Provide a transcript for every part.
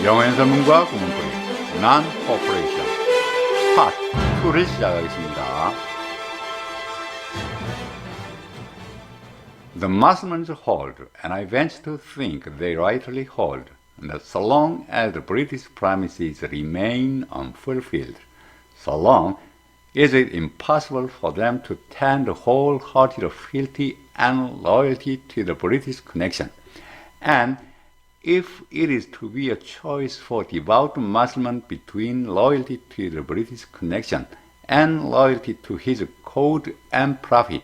영어 연설문과 구문풀이 Non-Cooperation 파트 2를 시작하겠습니다. The Muslims hold, and I venture to think they rightly hold, that so long as the British promises remain unfulfilled, so long is it impossible for them to tender wholehearted fealty and loyalty to the British connection. And if it is to be a choice for devout Muslims between loyalty to the British connection and loyalty to his code and prophet,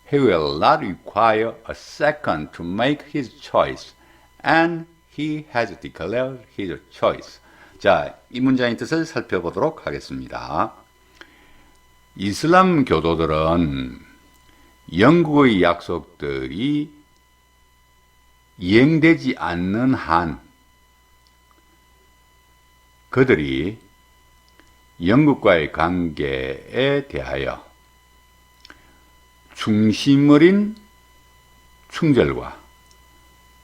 he will not require a second to make his choice, and he has declared his choice. 자, 이 문장의 뜻을 살펴보도록 하겠습니다. 이슬람 교도들은 영국의 약속들이 이행되지 않는 한 그들이 영국과의 관계에 대하여 중심 어린 충절과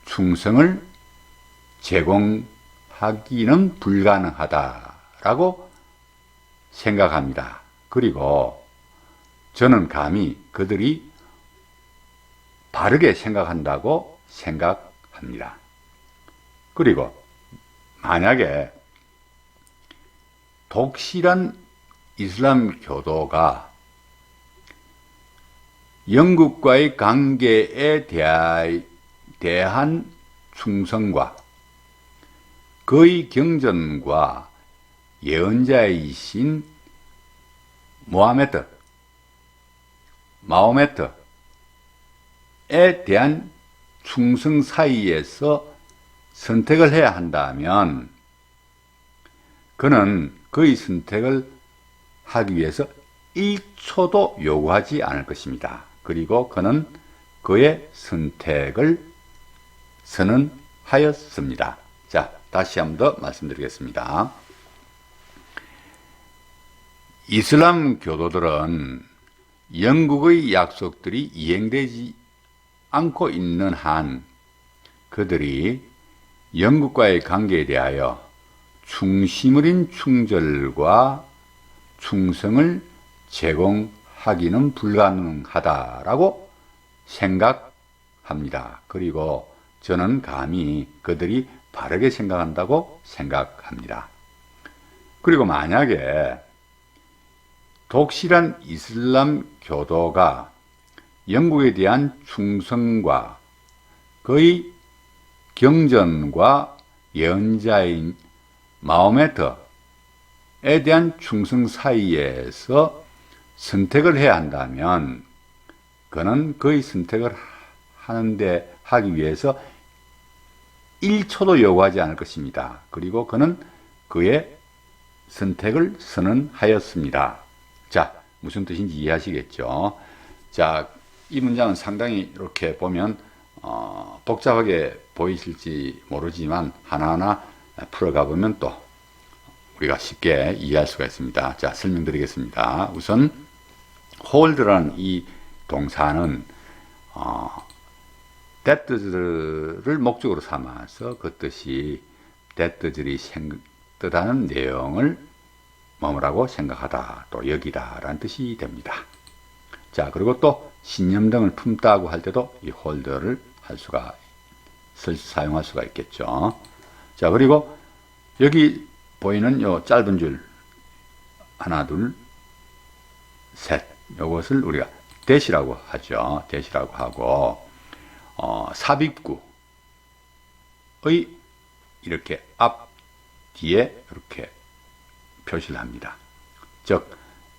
충성을 제공하기는 불가능하다라고 생각합니다. 그리고 저는 감히 그들이 바르게 생각한다고 생각합니다. 그리고 만약에 독실한 이슬람 교도가 영국과의 관계에 대한 충성과 그의 경전과 예언자이신 마호메트에 대한 충성 사이에서 선택을 해야 한다면 그는 그의 선택을 하기 위해서 1초도 요구하지 않을 것입니다. 그리고 그는 그의 선택을 선언하였습니다. 자, 다시 한 번 더 말씀드리겠습니다. 이슬람 교도들은 영국의 약속들이 이행되지 않고 있는 한 그들이 영국과의 관계에 대하여 중심 어린 충절과 충성을 제공하기는 불가능하다라고 생각합니다. 그리고 저는 감히 그들이 바르게 생각한다고 생각합니다. 그리고 만약에 독실한 이슬람 교도가 영국에 대한 충성과 그의 경전과 예언자인 마호메트에 대한 충성 사이에서 선택을 해야 한다면 그는 그의 선택을 하기 위해서 1초도 요구하지 않을 것입니다. 그리고 그는 그의 선택을 선언하였습니다. 자, 무슨 뜻인지 이해하시겠죠? 자, 이 문장은 상당히 이렇게 보면 복잡하게 보이실지 모르지만 하나하나 풀어가 보면 또 우리가 쉽게 이해할 수가 있습니다. 자, 설명드리겠습니다. 우선 hold라는 이 동사는 대뜻을 목적으로 삼아서 그 뜻이 대뜻들이 뜻하는 내용을 뭐라고 생각하다, 또 여기다 라는 뜻이 됩니다. 자, 그리고 또 신념 등을 품다고 할 때도 이 홀드를 사용할 수가 있겠죠. 자, 그리고 여기 보이는 요 짧은 줄 하나, 둘, 셋, 요것을 우리가 대시라고 하죠. 대시라고 하고 삽입구의 이렇게 앞 뒤에 이렇게 표시를 합니다. 즉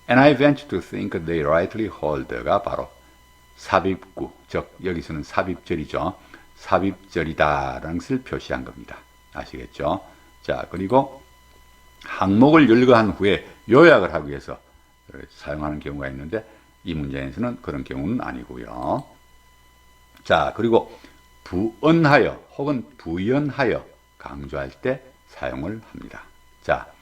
And I venture to think they rightly hold가 바로 삽입구, 즉 여기서는 삽입절이죠. 삽입절이다라는 것을 표시한 겁니다. 아시겠죠? 자, 그리고 항목을 열거한 후에 요약을 하기 위해서 사용하는 경우가 있는데 이 문장에서는 그런 경우는 아니고요. 자, 그리고 부언하여 혹은 부연하여 강조할 때 사용을 합니다. 자,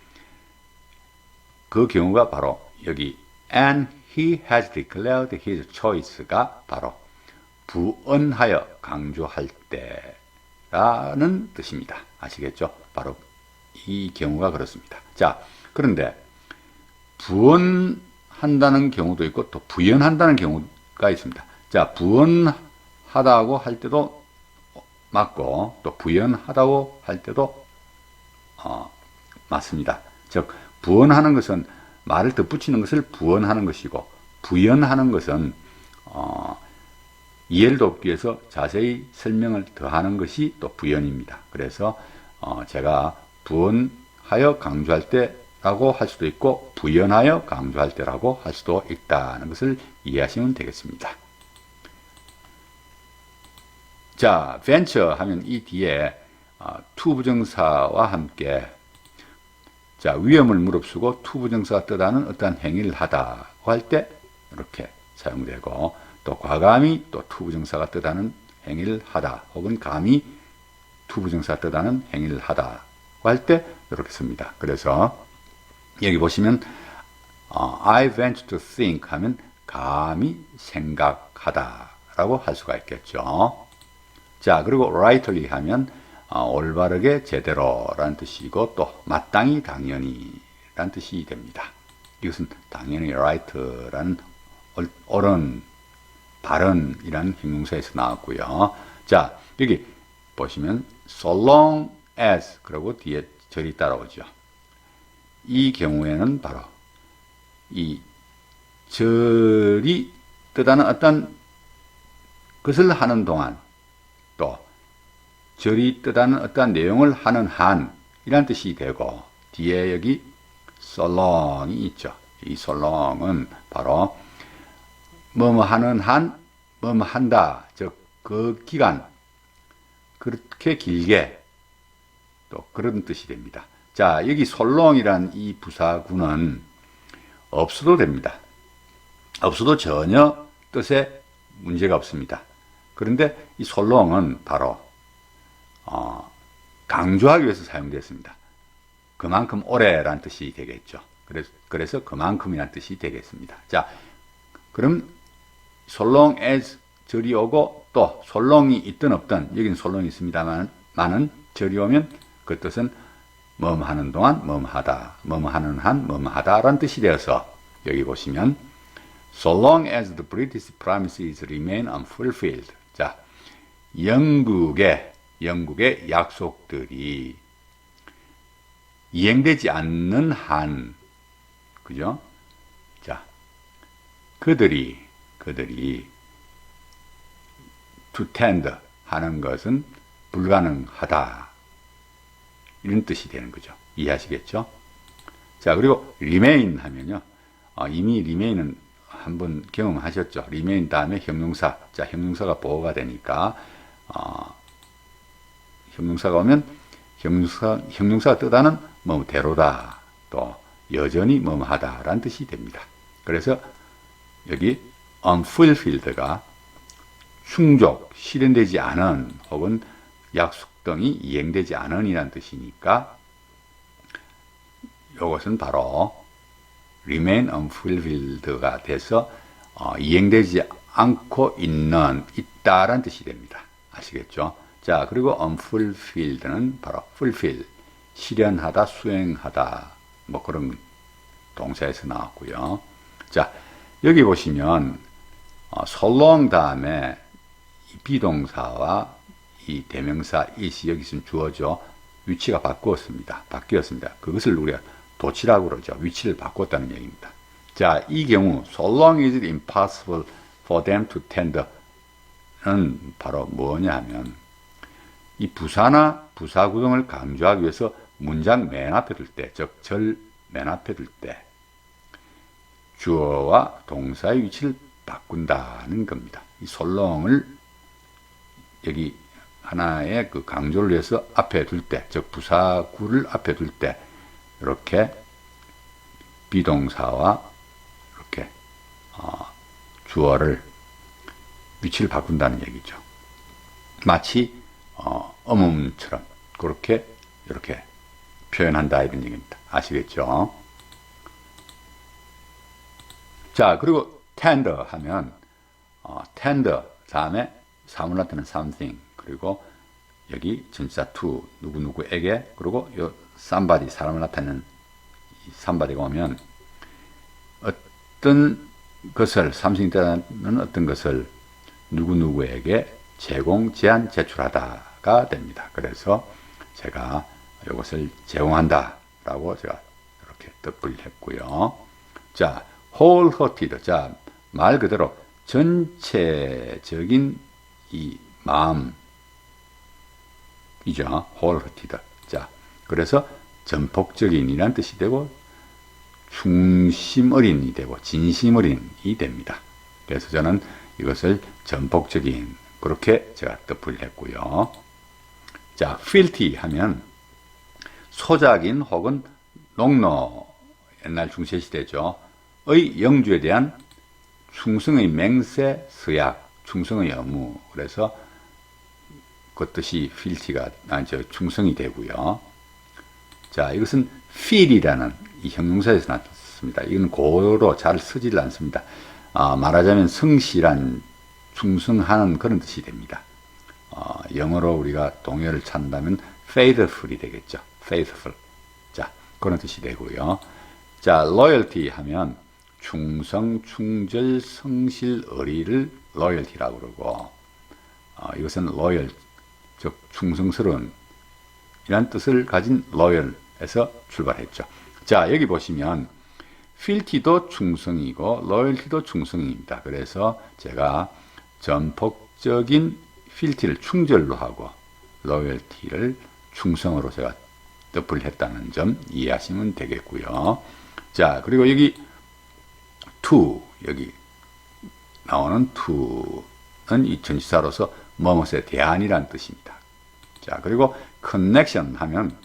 그 경우가 바로 여기 and he has declared his choice가 바로 부언하여 강조할 때 라는 뜻입니다. 아시겠죠? 바로 이 경우가 그렇습니다. 자, 그런데 부언한다는 경우도 있고 또 부연한다는 경우가 있습니다. 자, 부언하다고 할 때도 맞고 또 부연하다고 할 때도 맞습니다. 즉 부언하는 것은 말을 덧붙이는 것을 부언하는 것이고 부연하는 것은 이해를 돕기 위해서 자세히 설명을 더하는 것이 또 부연입니다. 그래서 제가 부언하여 강조할 때라고 할 수도 있고 부연하여 강조할 때라고 할 수도 있다는 것을 이해하시면 되겠습니다. 자, venture 하면 이 뒤에 to 부정사와 함께 자, 위험을 무릅쓰고 to 부정사가 뜻하는 어떠한 행위를 하다고 할 때 이렇게 사용되고 또 과감히 또 to 부정사가 뜻하는 행위를 하다 혹은 감히 to 부정사가 뜻하는 행위를 하다고 할 때 이렇게 씁니다. 그래서 여기 보시면 I venture to think 하면 감히 생각하다 라고 할 수가 있겠죠. 자, 그리고 rightly 하면 올바르게 제대로 라는 뜻이고 또 마땅히 당연히 라는 뜻이 됩니다. 이것은 당연히 right라는 옳은 바른이라는 형용사에서 나왔고요. 자, 여기 보시면 so long as 그리고 뒤에 절이 따라오죠. 이 경우에는 바로 이 절이 뜻하는 어떤 것을 하는 동안 또 절이 뜻하는 어떠한 내용을 하는 한이란 뜻이 되고 뒤에 여기 so long이 있죠. 이 so long은 바로 뭐뭐 하는 한, 뭐뭐 한다. 즉 그 기간 그렇게 길게 또 그런 뜻이 됩니다. 자, 여기 so long이란 이 부사구는 없어도 됩니다. 없어도 전혀 뜻에 문제가 없습니다. 그런데 이 so long은 바로 강조하기 위해서 사용됐습니다. 그만큼 오래라는 뜻이 되겠죠. 그래서 그만큼이라는 뜻이 되겠습니다. 자, 그럼 so long as 절이 오고 또 so long이 있든 없든 여기는 so long이 있습니다만 절이 오면 그 뜻은 뭐뭐 하는 동안 뭐뭐 하다, 뭐뭐 하는 한 뭐뭐 하다라는 뜻이 되어서 여기 보시면 so long as the British promises remain unfulfilled. 자, 영국의 약속들이 이행되지 않는 한, 그죠? 자, 그들이 to tend 하는 것은 불가능하다. 이런 뜻이 되는 거죠. 이해하시겠죠? 자, 그리고 remain 하면요. 이미 remain은 한번 경험하셨죠? remain 다음에 형용사. 자, 형용사가 보호가 되니까, 형용사가 오면 형용사가 뜻하는 뭐대로다. 또 여전히 뭐하다 라는 뜻이 됩니다. 그래서 여기 unfulfilled가 충족, 실현되지 않은 혹은 약속 등이 이행되지 않은 이라는 뜻이니까 이것은 바로 remain unfulfilled가 돼서 이행되지 않고 있다라는 뜻이 됩니다. 아시겠죠? 자, 그리고 unfulfilled는 바로 fulfill, 실현하다, 수행하다, 뭐 그런 동사에서 나왔고요. 자, 여기 보시면 so long 다음에 이 비동사와 이 대명사 it이 여기 있으면 주어져 위치가 바뀌었습니다. 그것을 우리가 도치라고 그러죠. 위치를 바꿨다는 얘기입니다. 자, 이 경우 so long is it impossible for them to tender는 바로 뭐냐 하면 이 부사나 부사 구동을 강조하기 위해서 문장 맨 앞에 둘 때, 즉 절 맨 앞에 둘 때 주어와 동사의 위치를 바꾼다는 겁니다. 이 so long을 여기 하나의 그 강조를 위해서 앞에 둘 때, 즉 부사구를 앞에 둘 때 이렇게 비동사와 이렇게 주어를 위치를 바꾼다는 얘기죠. 마치 어음처럼 그렇게 이렇게 표현한다 이런 얘기입니다. 아시겠죠? 자, 그리고 tender 하면 tender 다음에 사물 나타낸 something 그리고 여기 전치사 to 누구누구에게, 그리고 요 somebody 사람을 나타내는 이 somebody가 오면 어떤 것을, 삼성이 따르는 어떤 것을 누구누구에게 제공, 제안, 제출하다가 됩니다. 그래서 제가 이것을 제공한다 라고 제가 이렇게 뜻풀이를 했고요. 자, wholehearted. 자, 말 그대로 전체적인 이 마음이죠. wholehearted. 자, 그래서 전폭적인이란 뜻이 되고 중심 어린이 되고 진심 어린이 됩니다. 그래서 저는 이것을 전폭적인 그렇게 제가 뜻풀이를 했고요. 자, filthy 하면 소작인 혹은 농노, 옛날 중세시대죠. 의 영주에 대한 충성의 맹세, 서약, 충성의 의무. 그래서 그 뜻이 filthy가, 충성이 되고요. 자, 이것은 feel이라는 이 형용사에서 나왔습니다. 이건 고로 잘 쓰질 않습니다. 말하자면 성실한, 충성하는 그런 뜻이 됩니다. 영어로 우리가 동요를 찾는다면 faithful이 되겠죠. faithful. 자, 그런 뜻이 되고요. 자, loyalty 하면 충성, 충절, 성실, 의리를 loyalty라고 그러고, 이것은 loyal, 즉 충성스러운 이란 뜻을 가진 loyal에서 출발했죠. 자, 여기 보시면 fealty도 충성이고 loyalty도 충성입니다. 그래서 제가 전폭적인 fealty를 충절로 하고 loyalty를 충성으로 제가 뜻을 했다는 점 이해하시면 되겠고요. 자, 그리고 여기 to, 여기 나오는 to는 이 전치사로서 뭐뭇에 대한이라는 뜻입니다. 자, 그리고 connection 하면,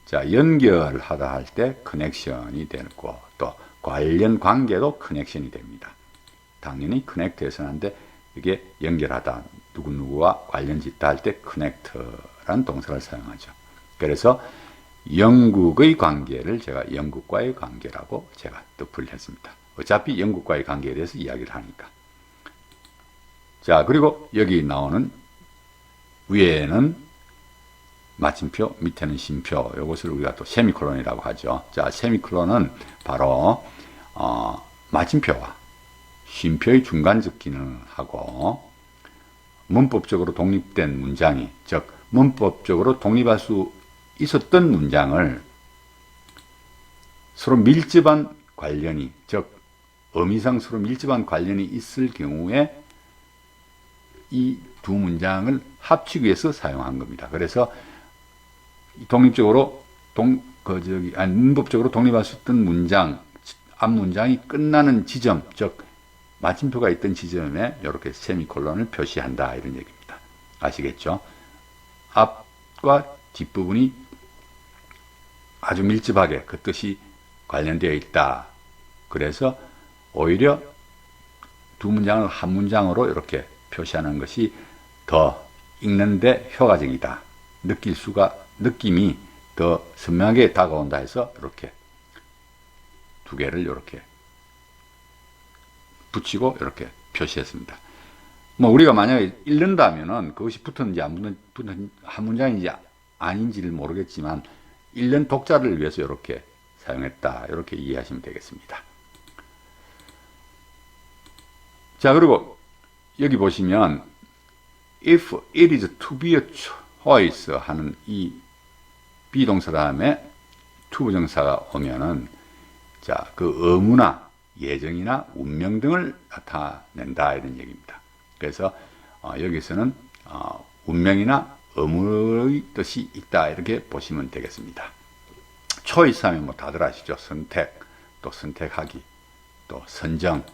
자, 연결하다 할 때 connection이 되고, 또 관련 관계도 connection이 됩니다. 당연히 connect에서는 한데, 이게 연결하다, 누구누구와 관련 짓다 할 때 connect라는 동사를 사용하죠. 그래서 영국의 관계를 제가 영국과의 관계라고 제가 뜻을 했습니다. 어차피 영국과의 관계에 대해서 이야기를 하니까. 자, 그리고 여기 나오는 위에는 마침표, 밑에는 쉼표. 이것을 우리가 또 세미콜론이라고 하죠. 자, 세미콜론은 바로 마침표와 쉼표의 중간적 기능을 하고, 문법적으로 독립된 문장이, 즉 문법적으로 독립할 수 있었던 문장을 서로 밀접한 관련이, 즉 의미상 서로 밀접한 관련이 있을 경우에 이 두 문장을 합치기 위해서 사용한 겁니다. 그래서 독립적으로 문법적으로 독립할 수 있던 문장, 앞 문장이 끝나는 지점, 즉 마침표가 있던 지점에 이렇게 세미콜론을 표시한다, 이런 얘기입니다. 아시겠죠? 앞과 뒷부분이 아주 밀접하게 그 뜻이 관련되어 있다. 그래서 오히려 두 문장을 한 문장으로 이렇게 표시하는 것이 더 읽는데 효과적이다. 느낌이 더 선명하게 다가온다 해서 이렇게 두 개를 이렇게 붙이고 이렇게 표시했습니다. 뭐 우리가 만약에 읽는다면은 그것이 붙었는지 안 붙은 한 문장인지 아닌지를 모르겠지만 읽는 독자를 위해서 이렇게 사용했다. 이렇게 이해하시면 되겠습니다. 자, 그리고 여기 보시면 if it is to be a choice 하는 이 비동사 다음에 to 부정사가 오면은, 자, 그 의무나 예정이나 운명 등을 나타낸다, 이런 얘기입니다. 그래서 여기서는 운명이나 의무의 뜻이 있다, 이렇게 보시면 되겠습니다. choice 하면 뭐 다들 아시죠? 선택, 또 선택하기, 또 선정,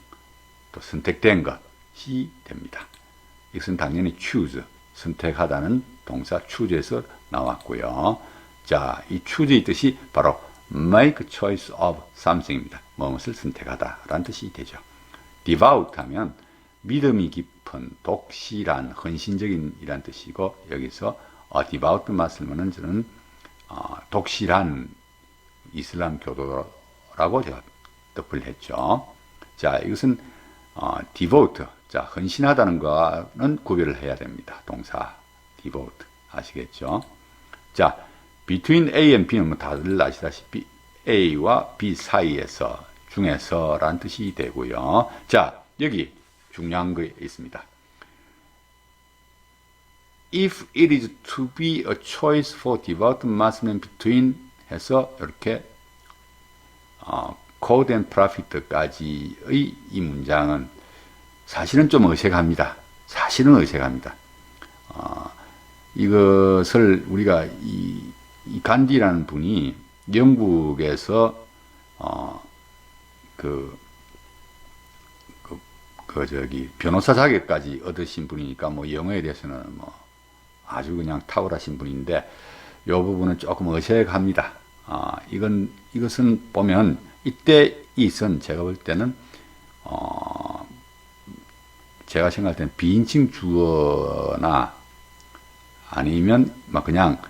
또 선택된 것이 됩니다. 이것은 당연히 choose, 선택하다는 동사 choose에서 나왔고요. 자, 이 choose의 뜻이 바로 make choice of something입니다. 무엇을 선택하다라는 뜻이 되죠. devout 하면 믿음이 깊은, 독실한, 헌신적인 이란 뜻이고, 여기서 devout만 쓰면은 저는 독실한 이슬람 교도라고 제가 뜻을 했죠. 자, 이것은 devote, 자, 헌신하다는 거는 구별을 해야 됩니다. 동사 devote. 아시겠죠? 자, between A and B는 뭐 다들 아시다시피 A와 B 사이에서, 중에서라는 뜻이 되고요. 자, 여기 중요한 거 있습니다. If it is to be a choice for devout Muslim between 해서 이렇게 code and profit까지의 이 문장은 사실은 좀 어색합니다. 사실은 어색합니다. 이것을 우리가 이 간디라는 분이 영국에서 변호사 자격까지 얻으신 분이니까 뭐 영어에 대해서는 뭐 아주 그냥 탁월하신 분인데 이 부분은 조금 어색합니다. 이것은 보면 이때 이선 제가 볼 때는 제가 생각할 때는 비인칭 주어나 아니면 막 그냥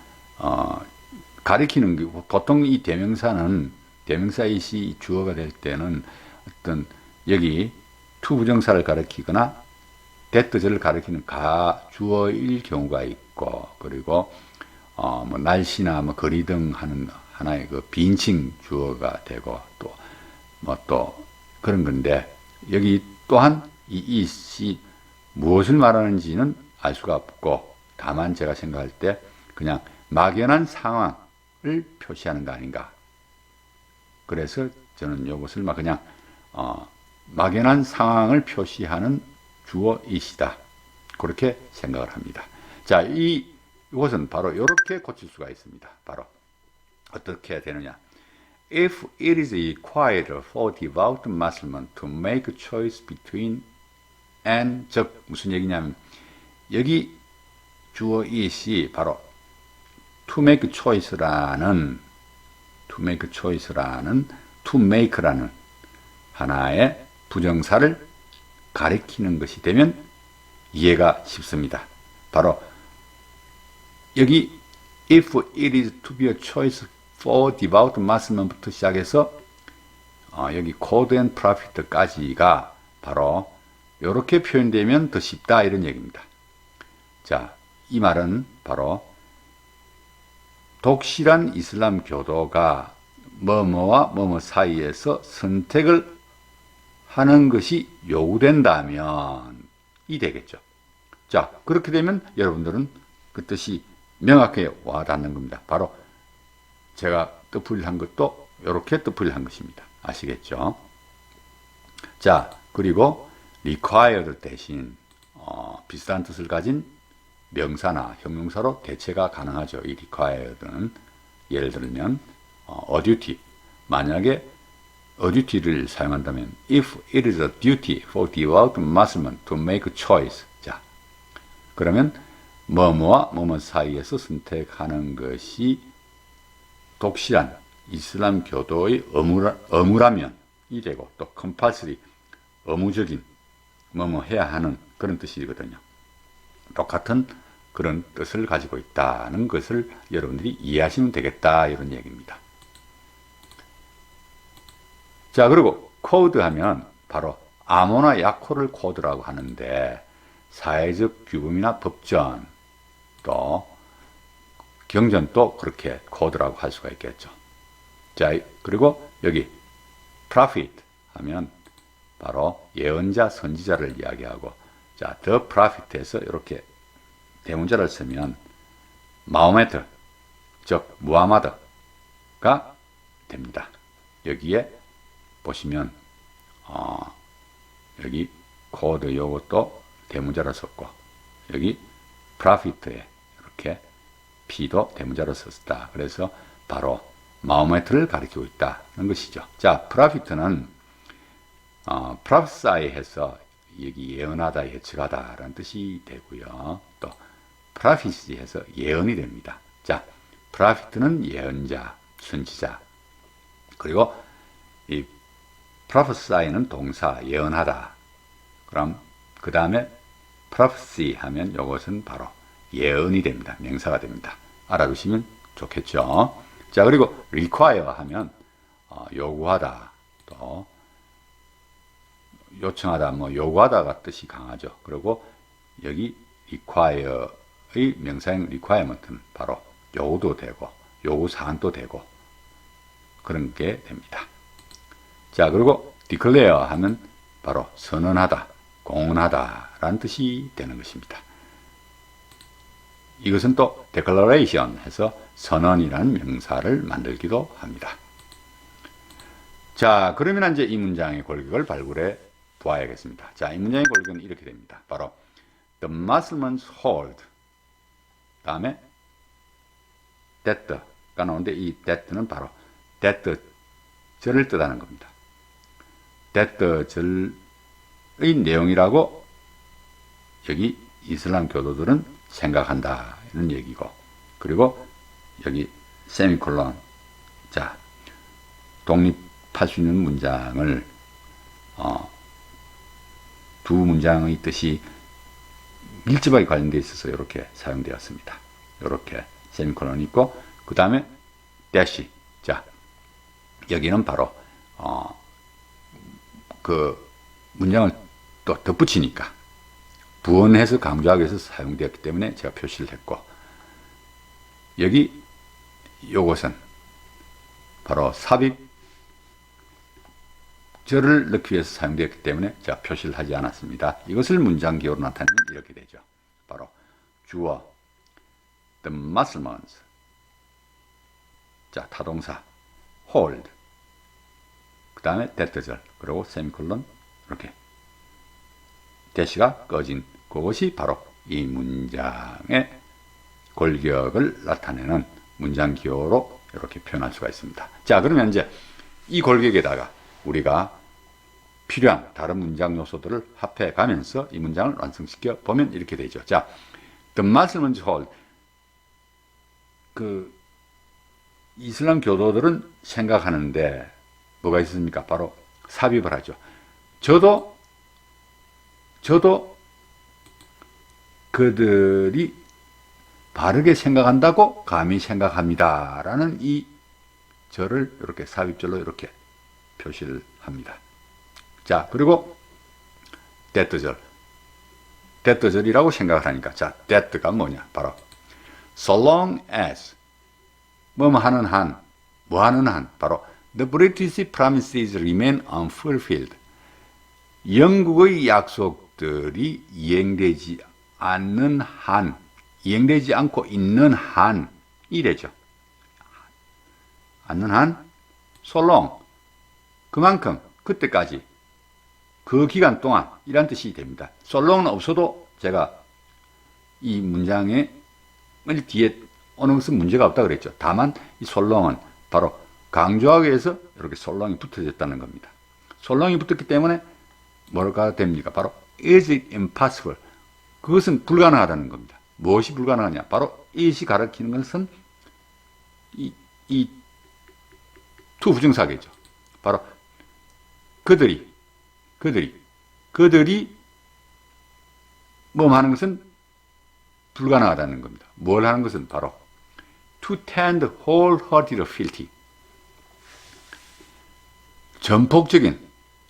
가리키는 게 보통 이 대명사는 대명사이시 주어가 될 때는 어떤 여기 투 부정사를 가리키거나 대트절을 가리키는 주어일 경우가 있고 그리고 뭐 날씨나 뭐 거리 등 하는 하나의 그 비인칭 주어가 되고 또 그런 건데 여기 또한 이 시 무엇을 말하는지는 알 수가 없고 다만 제가 생각할 때 그냥 막연한 상황을 표시하는 거 아닌가. 그래서 저는 이것을 막 그냥 막연한 상황을 표시하는 주어이시다. 그렇게 생각을 합니다. 자, 이것은 바로 이렇게 고칠 수가 있습니다. 바로 어떻게 되느냐. If it is required for devout Muslim to make a choice between and, 즉 무슨 얘기냐면 여기 주어 이시 바로 to make choice라는 to make라는 하나의 부정사를 가리키는 것이 되면 이해가 쉽습니다. 바로 여기 if it is to be a choice for devout Muslim부터 시작해서 여기 code and profit까지가 바로 이렇게 표현되면 더 쉽다 이런 얘기입니다. 자, 이 말은 바로 독실한 이슬람 교도가 뭐뭐와 뭐뭐 사이에서 선택을 하는 것이 요구된다면 이 되겠죠. 자, 그렇게 되면 여러분들은 그 뜻이 명확하게 와닿는 겁니다. 바로 제가 뜻풀이를 한 것도 이렇게 뜻풀이를 한 것입니다. 아시겠죠? 자, 그리고 required 대신 비슷한 뜻을 가진 명사나 형용사로 대체가 가능하죠. 이 required는 예를 들면 a duty, 만약에 a duty를 사용한다면 if it is a duty for devout Muslim to make a choice, 자, 그러면 뭐뭐와 뭐뭐 사이에서 선택하는 것이 독실한 이슬람 교도의 의무라면 이 되고 또 compulsory, 의무적인 뭐뭐 해야 하는 그런 뜻이거든요. 똑같은 그런 뜻을 가지고 있다는 것을 여러분들이 이해하시면 되겠다 이런 얘기입니다. 자, 그리고 코드 하면 바로 암호나 약호를 코드라고 하는데 사회적 규범이나 법전 또 경전도 그렇게 코드라고 할 수가 있겠죠. 자, 그리고 여기 prophet 하면 바로 예언자, 선지자를 이야기하고, 자, the prophet에서 이렇게 대문자를 쓰면 마호메트, 즉 무하마드가 됩니다. 여기에 보시면 여기 코드 요것도 대문자로 썼고 여기 prophet에 이렇게 P도 대문자로 썼다. 그래서 바로 마호메트를 가리키고 있다는 것이죠. 자, prophet는 prophesy 해서 여기 예언하다, 예측하다 라는 뜻이 되고요. 또 prophecy 해서 예언이 됩니다. 자, prophet는 예언자, 선지자. 그리고 이 prophesy는 동사, 예언하다. 그럼 그 다음에 prophecy 하면 이것은 바로 예언이 됩니다. 명사가 됩니다. 알아두시면 좋겠죠. 자, 그리고 require 하면 요구하다, 또 요청하다, 뭐 요구하다가 뜻이 강하죠. 그리고 여기 require의 명사형 requirement는 바로 요구도 되고 요구사항도 되고 그런 게 됩니다. 자, 그리고 declare 하면 바로 선언하다, 공언하다 라는 뜻이 되는 것입니다. 이것은 또 declaration 해서 선언이라는 명사를 만들기도 합니다. 자, 그러면 이제 이 문장의 골격을 발굴해 보아야겠습니다. 자, 이 문장의 골격은 이렇게 됩니다. 바로 the Muslims hold 다음에 that가 나오는데 이 that는 바로 that 절을 뜻하는 겁니다. that 절의 내용이라고 여기 이슬람 교도들은 생각한다 이런 얘기고, 그리고 여기 세미콜론, 자, 독립할 수 있는 문장을 두 문장의 뜻이 밀접하게 관련되어 있어서 이렇게 사용되었습니다. 이렇게 세미콜론이 있고, 그 다음에 대시. 자, 여기는 바로 그 문장을 또 덧붙이니까 부언해서 강조하기 위해서 사용되었기 때문에 제가 표시를 했고, 여기 요것은 바로 삽입절을 넣기 위해서 사용되었기 때문에 제가 표시를 하지 않았습니다. 이것을 문장 기호로 나타내면 이렇게 되죠. 바로 주어 the Muslims, 자, 타동사 hold, 그 다음에 that절, 그리고 세미콜론, 이렇게 대시가 꺼진 그것이 바로 이 문장의 골격을 나타내는 문장 기호로 이렇게 표현할 수가 있습니다. 자, 그러면 이제 이 골격에다가 우리가 필요한 다른 문장 요소들을 합해 가면서 이 문장을 완성시켜 보면 이렇게 되죠. 자, the Muslims hold, 그 이슬람 교도들은 생각하는데 뭐가 있습니까? 바로 삽입을 하죠. 저도 그들이 바르게 생각한다고 감히 생각합니다 라는 이 절을 이렇게 삽입절로 이렇게 표시를 합니다. 자, 그리고 that절이라고 생각을 하니까, 자, that가 뭐냐? 바로 so long as 뭐 하는 한, 바로 the British promises remain unfulfilled, 영국의 약속들이 이행되지 않는 한, 이행되지 않고 있는 한, 이래죠. 않는 한, so long, 그만큼, 그때까지, 그 기간 동안, 이란 뜻이 됩니다. so long은 없어도 제가 이 문장의 뒤에 오는 것은 문제가 없다 그랬죠. 다만 이 so long은 바로 강조하기 위해서 이렇게 so long이 붙어졌다는 겁니다. so long이 붙었기 때문에 뭐가 됩니까? 바로 is it impossible, 그것은 불가능하다는 겁니다. 무엇이 불가능하냐? 바로 it이 가리키는 것은 이 to 부정사계죠. 바로 그들이 뭐 하는 것은 불가능하다는 겁니다. 뭘 하는 것은 바로 to tend wholehearted fealty,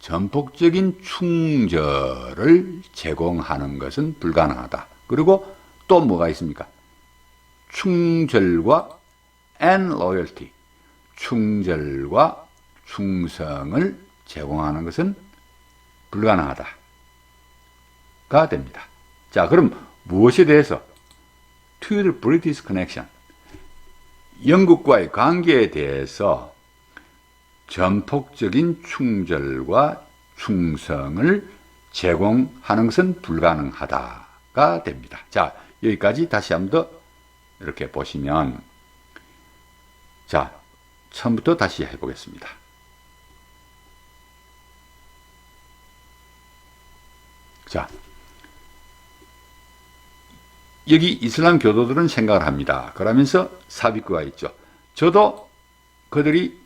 전폭적인 충절을 제공하는 것은 불가능하다. 그리고 또 뭐가 있습니까? 충절과 and loyalty, 충절과 충성을 제공하는 것은 불가능하다가 됩니다. 자, 그럼 무엇에 대해서? To the British connection, 영국과의 관계에 대해서 전폭적인 충절과 충성을 제공하는 것은 불가능하다가 됩니다. 자, 여기까지 다시 한번 더 이렇게 보시면, 자, 처음부터 다시 해보겠습니다. 자, 여기 이슬람 교도들은 생각을 합니다. 그러면서 삽입구가 있죠. 저도 그들이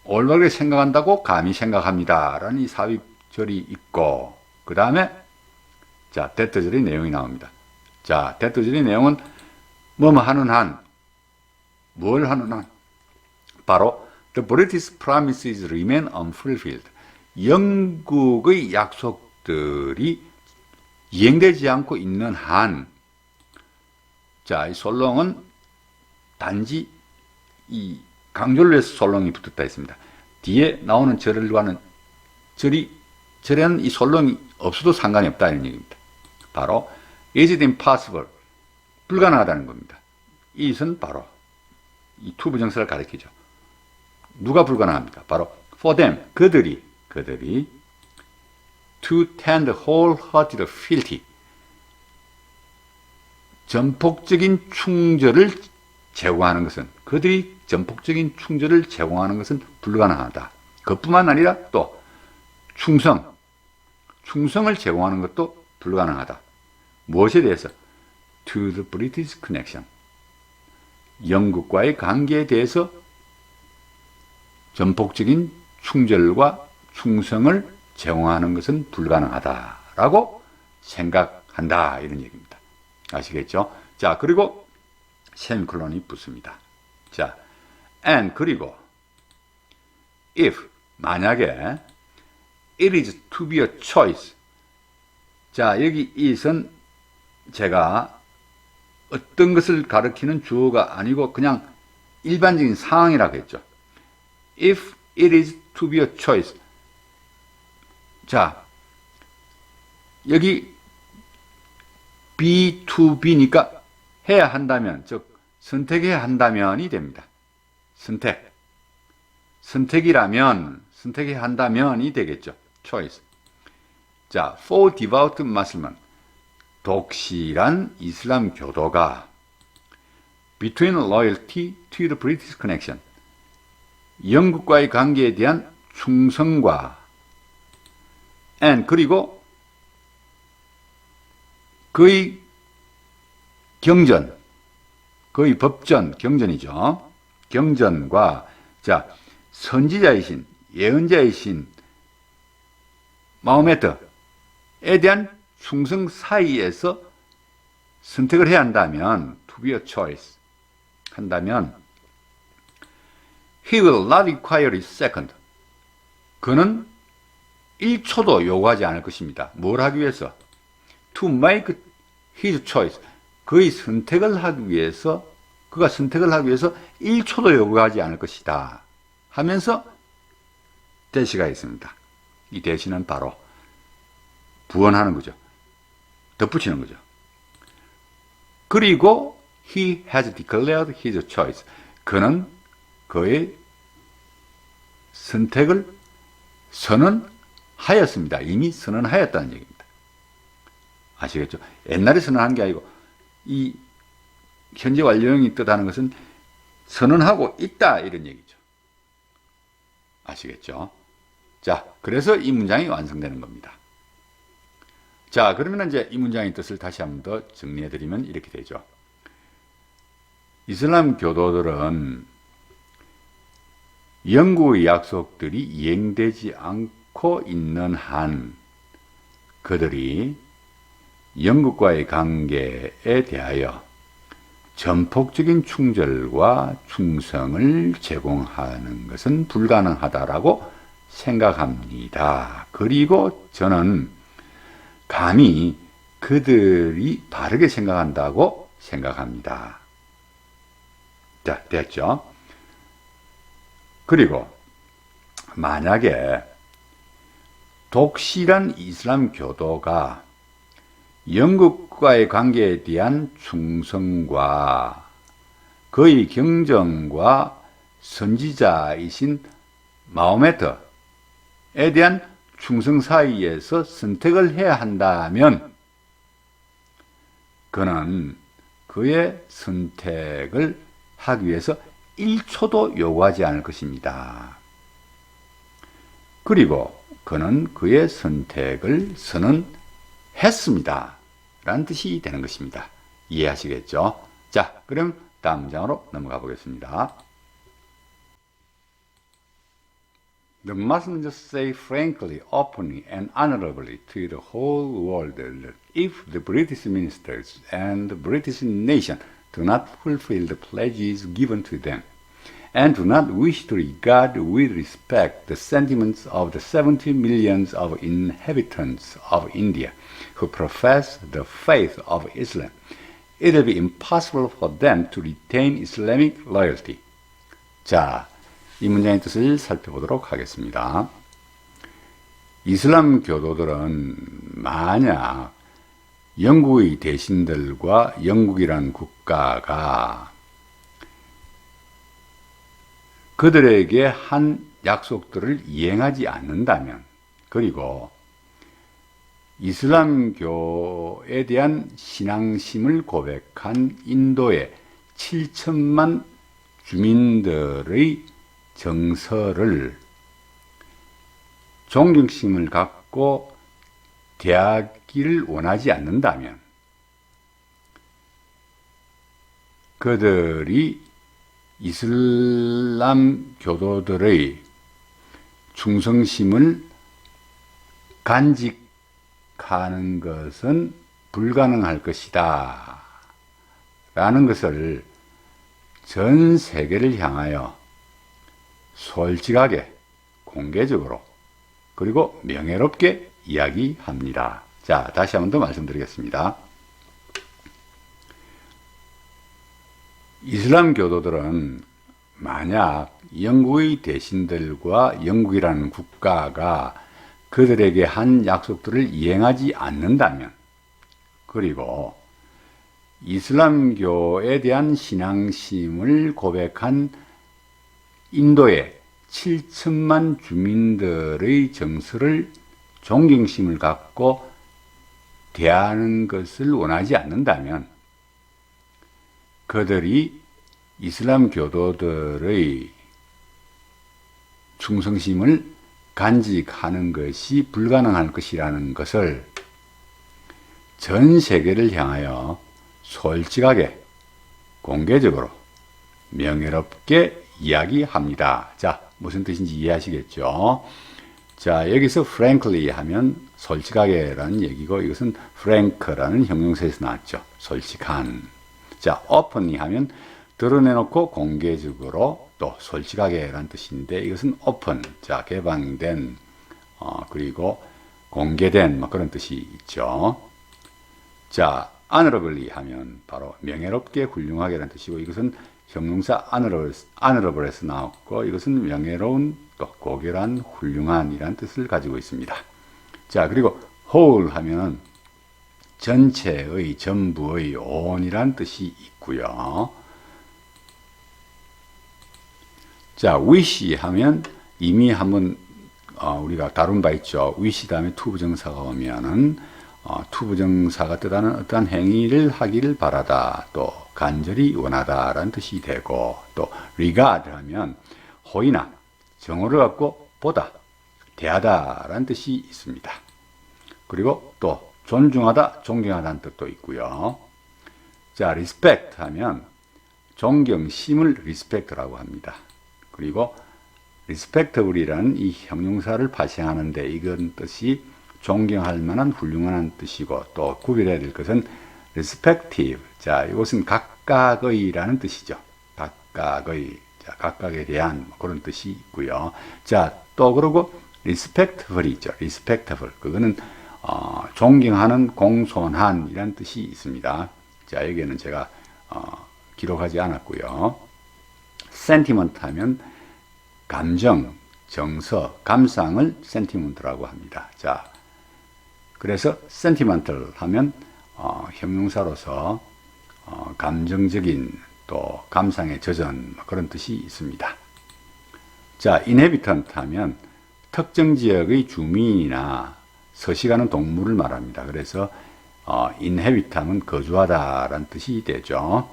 올바르게 생각한다고 감히 생각합니다 라는 이 삽입절이 있고, 그 다음에 자, that절의 내용이 나옵니다. 자, that절의 내용은 뭐뭐 하는 한, 뭘 하는 한, 바로 the British promises remain unfulfilled, 영국의 약속들이 이행되지 않고 있는 한, 자, 이 솔롱은 단지 이 강조를 해서 솔롱이 붙었다 했습니다. 뒤에 나오는 절과는 절에는 이 솔롱이 없어도 상관이 없다 이런 얘기입니다. 바로 is it impossible 불가능하다는 겁니다. it은 바로 이 to 부정사를 가리키죠. 누가 불가능합니까? 바로 for them 그들이 to tend wholehearted fealty 전폭적인 충절을 제공하는 것은 그들이 전폭적인 충절을 제공하는 것은 불가능하다. 그뿐만 아니라 또 충성을 제공하는 것도 불가능하다. 무엇에 대해서? To the British connection. 영국과의 관계에 대해서 전폭적인 충절과 충성을 제공하는 것은 불가능하다라고 생각한다. 이런 얘기입니다. 아시겠죠? 자, 그리고 세미콜론이 붙습니다. 자, and 그리고 if 만약에 it is to be a choice. 자, 여기 it은 제가 어떤 것을 가리키는 주어가 아니고 그냥 일반적인 상황이라고 했죠. If it is to be a choice. 자, 여기 be to be니까 해야 한다면, 즉 선택해야 한다면이 됩니다. 선택해야 한다면이 되겠죠. choice. 자, for devout Muslim, 독실한 이슬람 교도가 between loyalty to the British connection, 영국과의 관계에 대한 충성과 and 그리고 그의 경전, 그의 법전, 경전이죠. 경전과 자 선지자이신 예언자이신 마호메트에 대한 충성 사이에서 선택을 해야 한다면 to be a choice 한다면 he will not require a second. 그는 1초도 요구하지 않을 것입니다. 뭘 하기 위해서? to make his choice. 그의 선택을 하기 위해서 그가 선택을 하기 위해서 1초도 요구하지 않을 것이다 하면서 대시가 있습니다. 이 대시는 바로 부언하는 거죠. 덧붙이는 거죠. 그리고 he has declared his choice. 그는 그의 선택을 선언하였습니다. 이미 선언하였다는 얘기입니다. 아시겠죠? 옛날에 선언한 게 아니고 이 현재 완료형이 뜻하는 것은 선언하고 있다 이런 얘기죠. 아시겠죠? 자, 그래서 이 문장이 완성되는 겁니다. 자, 그러면 이제 이 문장의 뜻을 다시 한 번 더 정리해 드리면 이렇게 되죠. 이슬람 교도들은 영국의 약속들이 이행되지 않고 있는 한 그들이 영국과의 관계에 대하여 전폭적인 충절과 충성을 제공하는 것은 불가능하다라고 생각합니다. 그리고 저는 감히 그들이 바르게 생각한다고 생각합니다. 자, 됐죠? 그리고 만약에 독실한 이슬람 교도가 영국과의 관계에 대한 충성과 그의 경전과 선지자이신 마호메트에 대한 충성 사이에서 선택을 해야 한다면 그는 그의 선택을 하기 위해서 1초도 요구하지 않을 것입니다. 그리고 그는 그의 선택을 선언했습니다. 라는 뜻이 되는 것입니다. 이해하시겠죠? 자, 그럼 다음 문장으로 넘어가 보겠습니다. The Muslims say frankly, openly, and honorably to the whole world that if the British ministers and the British nation do not fulfill the pledges given to them, and do not wish to regard with respect the sentiments of the 70 millions of inhabitants of India who profess the faith of Islam, it'll be impossible for them to retain Islamic loyalty. 자, 이 문장의 뜻을 살펴보도록 하겠습니다. 이슬람 교도들은 만약 영국의 대신들과 영국이란 국가가 그들에게 한 약속들을 이행하지 않는다면, 그리고 이슬람교에 대한 신앙심을 고백한 인도의 7천만 주민들의 정서를 존경심을 갖고 대하기를 원하지 않는다면, 그들이 이슬람 교도들의 충성심을 간직하는 것은 불가능할 것이다 라는 것을 전 세계를 향하여 솔직하게, 공개적으로, 그리고 명예롭게 이야기합니다. 자, 다시 한 번 더 말씀드리겠습니다. 이슬람 교도들은 만약 영국의 대신들과 영국이라는 국가가 그들에게 한 약속들을 이행하지 않는다면, 그리고 이슬람교에 대한 신앙심을 고백한 인도의 7천만 주민들의 정서를 존경심을 갖고 대하는 것을 원하지 않는다면, 그들이 이슬람 교도들의 충성심을 간직하는 것이 불가능할 것이라는 것을 전 세계를 향하여 솔직하게, 공개적으로, 명예롭게 이야기합니다. 자, 무슨 뜻인지 이해하시겠죠? 자, 여기서 frankly 하면 솔직하게 라는 얘기고, 이것은 frank라는 형용사에서 나왔죠. 솔직한. 자, openly 하면 드러내놓고 공개적으로 또 솔직하게 라는 뜻인데, 이것은 open, 자, 개방된, 그리고 공개된, 뭐 그런 뜻이 있죠. 자, honorably 하면 바로 명예롭게, 훌륭하게 라는 뜻이고, 이것은 형용사 honorable에서 나왔고, 이것은 명예로운, 또 고결한, 훌륭한 이라는 뜻을 가지고 있습니다. 자, 그리고 whole 하면은 전체의, 전부의, 온이란 뜻이 있고요. 자, wish 하면 이미 한번 우리가 다룬 바 있죠. wish 다음에 투부정사가 오면은 투부정사가 뜻하는 어떠한 행위를 하기를 바라다, 또 간절히 원하다 라는 뜻이 되고, 또 regard 하면 호의나 정오를 갖고 보다, 대하다 라는 뜻이 있습니다. 그리고 또 존중하다, 존경하다는 뜻도 있고요. 자, respect 하면 존경심을 respect라고 합니다. 그리고 respectable이라는 이 형용사를 발생하는데, 이건 뜻이 존경할 만한, 훌륭한 뜻이고, 또 구별해야 될 것은 respective. 자, 이것은 각각의라는 뜻이죠. 각각의, 자, 각각에 대한 그런 뜻이 있고요. 자, 또 그러고 respectful이 있죠. respectful. 그거는 존경하는, 공손한 이라는 뜻이 있습니다. 자, 여기에는 제가 기록하지 않았고요. sentiment 하면 감정, 정서, 감상을 sentiment라고 합니다. 자, 그래서 sentimental 하면 형용사로서 감정적인, 또 감상에 젖은 그런 뜻이 있습니다. 자, inhabitant 하면 특정 지역의 주민이나 서식하는 동물을 말합니다. 그래서 inhabit 하면 거주하다라는 뜻이 되죠.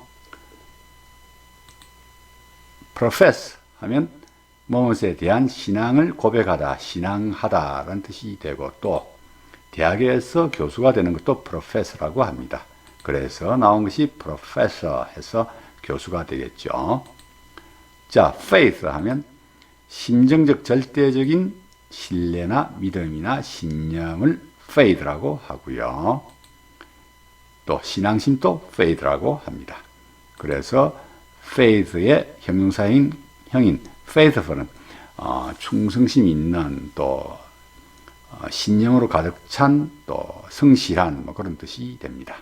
profess 하면 무엇에 대한 신앙을 고백하다, 신앙하다라는 뜻이 되고, 또 대학에서 교수가 되는 것도 professor라고 합니다. 그래서 나온 것이 professor 해서 교수가 되겠죠. 자, faith 하면 심정적 절대적인 신뢰나 믿음이나 신념을 faith라고 하고요. 또 신앙심도 faith라고 합니다. 그래서 faith의 형용사인 형인 faithful은 충성심 있는, 또 신념으로 가득 찬, 또 성실한, 뭐 그런 뜻이 됩니다.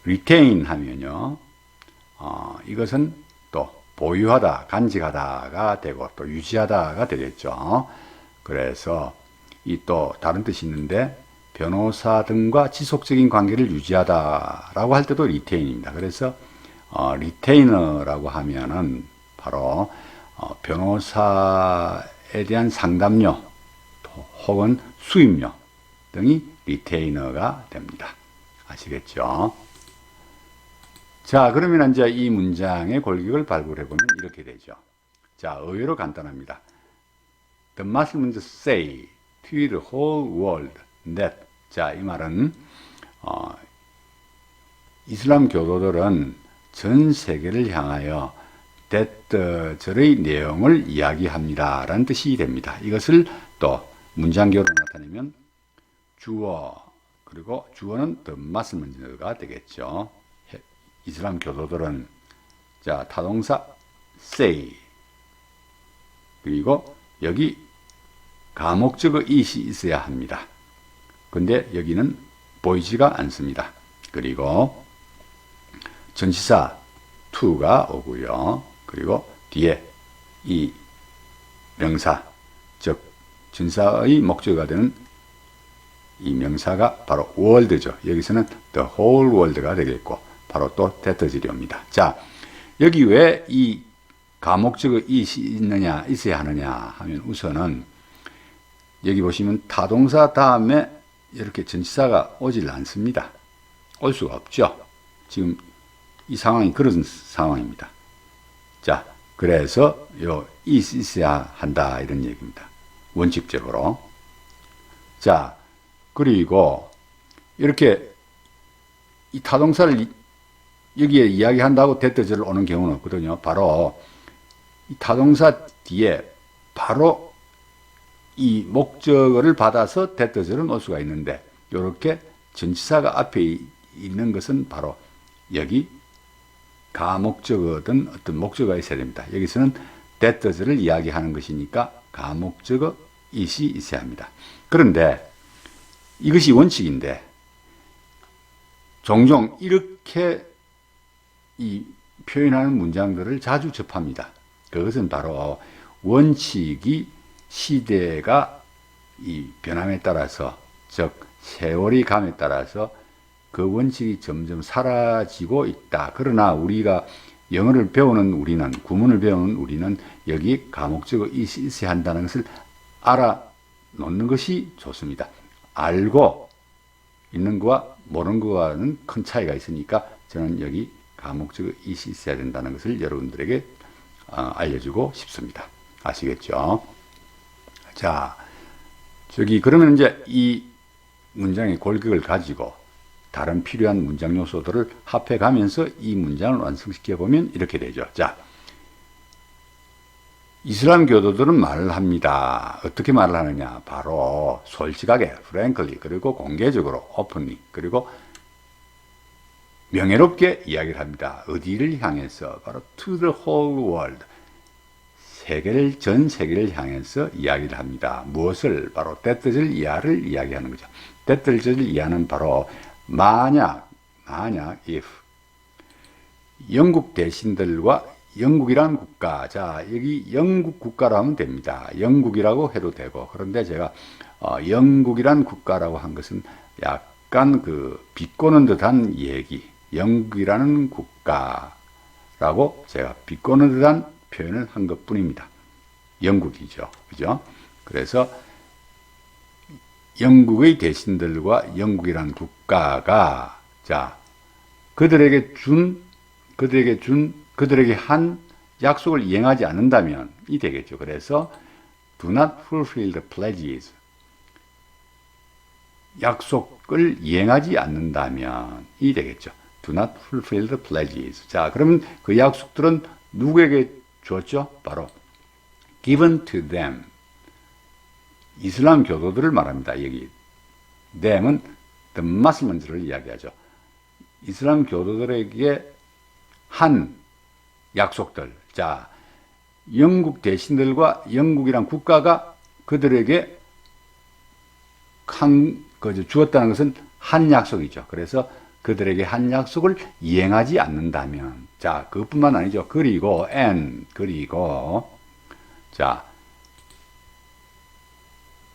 retain 하면요, 이것은 또 보유하다, 간직하다가 되고 또 유지하다가 되겠죠. 그래서 이 또 다른 뜻이 있는데 변호사 등과 지속적인 관계를 유지하다라고 할 때도 retain입니다. 그래서 retainer라고 하면은 바로 변호사에 대한 상담료 혹은 수임료 등이 리테이너가 됩니다. 아시겠죠? 자, 그러면 이제 이 문장의 골격을 발굴해 보면 이렇게 되죠. 자, 의외로 간단합니다. The Muslims say to the whole world that. 자, 이 말은 이슬람 교도들은 전 세계를 향하여 that,절의 내용을 이야기합니다. 라는 뜻이 됩니다. 이것을 또 문장기어로 나타내면 주어, 그리고 주어는 the Muslims가 되겠죠. 이슬람 교도들은, 자, 타동사 say, 그리고 여기 가목적어 it이 있어야 합니다. 근데 여기는 보이지가 않습니다. 그리고 전치사 to가 오고요. 그리고 뒤에 이 명사, 즉 전사의 목적어가 되는 이 명사가 바로 world죠. 여기서는 the whole world가 되겠고 바로 또 that들이 옵니다. 자, 여기 왜 이 가목적어 it이 있어야 하느냐 하면 우선은 여기 보시면 타동사 다음에 이렇게 전치사가 오질 않습니다. 올 수가 없죠. 지금 이 상황이 그런 상황입니다. 자, 그래서 요 is 있어야 한다 이런 얘기입니다. 원칙적으로. 자, 그리고 이렇게 이 타동사를 여기에 이야기한다고 대떠절 오는 경우는 없거든요. 바로 이 타동사 뒤에 바로 이 목적어를 받아서 대떠절은 올 수가 있는데 이렇게 전치사가 앞에 있는 것은 바로 여기 가목적어든 어떤 목적어가 있어야 됩니다. 여기서는 대떠절을 이야기하는 것이니까 가목적어 it이 있어야 합니다. 그런데 이것이 원칙인데 종종 이렇게 이 표현하는 문장들을 자주 접합니다. 그것은 바로 원칙이 시대가 이 변함에 따라서, 즉 세월이 감에 따라서 그 원칙이 점점 사라지고 있다. 그러나 우리가 영어를 배우는 우리는, 구문을 배우는 우리는 여기 가목적어 it이 있어야 한다는 것을 알아놓는 것이 좋습니다. 알고 있는 것과 모르는 것과는 큰 차이가 있으니까 저는 여기 가목적어 it이 있어야 된다는 것을 여러분들에게 알려주고 싶습니다. 아시겠죠? 자, 그러면 이제 이 문장의 골격을 가지고 다른 필요한 문장 요소들을 합해 가면서 이 문장을 완성시켜 보면 이렇게 되죠. 자, 이슬람 교도들은 말을 합니다. 어떻게 말을 하느냐? 바로 솔직하게, frankly, 그리고 공개적으로, openly, 그리고 명예롭게 이야기를 합니다. 어디를 향해서? 바로 to the whole world. 전 세계를 향해서 이야기를 합니다. 무엇을? 바로 대뜻을 이하를 이야기하는 거죠. 대뜻을 이하는 바로 만약, if 영국 대신들과 영국이라는 국가, 자, 여기 영국 국가로 하면 됩니다. 영국이라고 해도 되고, 그런데 제가 영국이란 국가라고 한 것은 약간 비꼬는 듯한 얘기, 영국이라는 국가라고 제가 비꼬는 듯한 표현을 한 것 뿐입니다. 영국이죠. 그죠? 그래서 영국의 대신들과 영국이라는 국가가, 자, 그들에게 한 약속을 이행하지 않는다면 이 되겠죠. 그래서 do not fulfill the pledges. 약속을 이행하지 않는다면 이 되겠죠. do not fulfill the pledges. 자, 그러면 그 약속들은 누구에게 주었죠? 바로 given to them. 이슬람 교도들을 말합니다. 여기 them은 the Muslims를 이야기하죠. 이슬람 교도들에게 한 약속들. 자, 영국 대신들과 영국이란 국가가 그들에게 주었다는 것은 한 약속이죠. 그래서 그들에게 한 약속을 이행하지 않는다면, 자, 그것뿐만 아니죠. 그리고 자,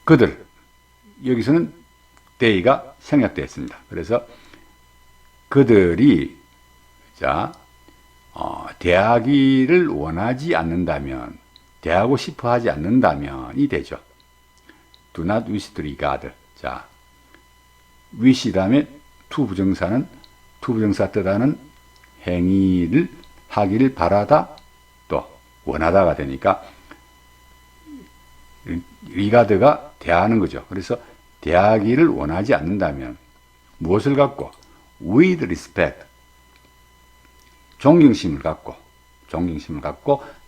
그들, 여기서는 they가 생략되었습니다. 그래서 그들이 자, 대하기를 원하지 않는다면, 대하고 싶어 하지 않는다면이 되죠. Do not wish to regard. 자, wish 다음에 to 부정사 뜻하는 행위를 하기를 바라다, 또 원하다가 되니까 regard가 대하는 거죠. 그래서 대하기를 원하지 않는다면 무엇을 갖고? with respect. 존경심을 갖고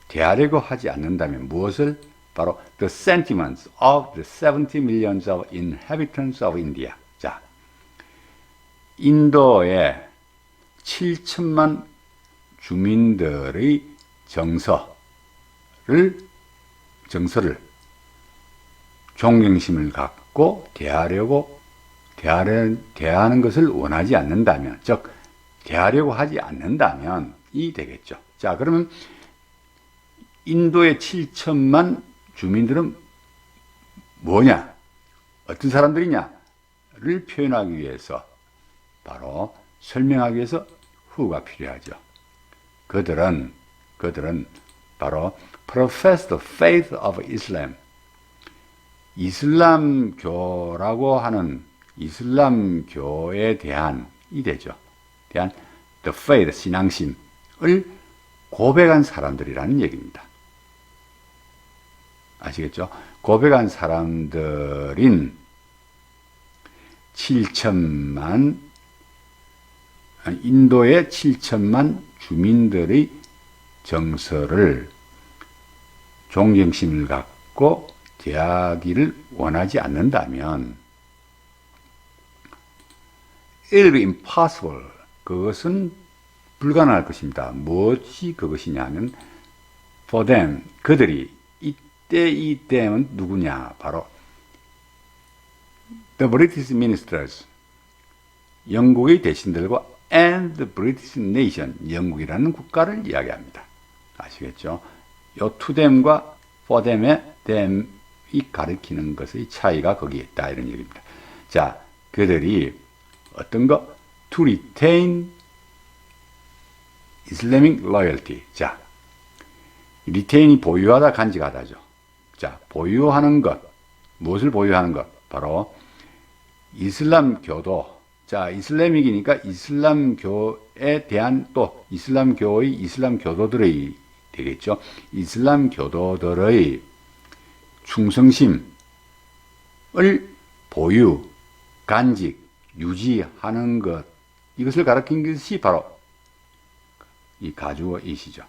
대하려고 하지 않는다면 무엇을? 바로 the sentiments of the 70 millions of inhabitants of India. 자, 인도의 7천만 주민들의 정서를 존경심을 갖고 대하는 것을 원하지 않는다면, 즉 대하려고 하지 않는다면이 되겠죠. 자, 그러면 인도의 7천만 주민들은 뭐냐? 어떤 사람들이냐를 표현하기 위해서, 바로 설명하기 위해서 who가 필요하죠. 그들은 바로 profess the faith of Islam. 이슬람교라고 하는 이슬람교에 대한 이 되죠. 대한 the faith, 신앙심을 고백한 사람들이라는 얘기입니다. 아시겠죠? 고백한 사람들인 7천만, 인도의 7천만 주민들의 정서를 존경심을 갖고 대하기를 원하지 않는다면 it will be impossible. 그것은 불가능할 것입니다. 무엇이 그것이냐면 for them, 그들이 이때 이 them은 누구냐? 바로 the British ministers, 영국의 대신들과 and the British nation, 영국이라는 국가를 이야기합니다. 아시겠죠? 요 to them과 for them의 them이 가리키는 것의 차이가 거기에 있다, 이런 얘기입니다. 자, 그들이 어떤 거? to retain Islamic loyalty. 자, retain이 보유하다, 간직하다죠. 자, 보유하는 것, 무엇을 보유하는 것? 바로 이슬람 교도. 자, 이슬람이니까 이슬람교에 대한, 또 이슬람교의 이슬람 교도들의 되겠죠. 이슬람 교도들의 충성심을 보유, 간직, 유지하는 것, 이것을 가리킨 것이 바로 이 가주어이시죠.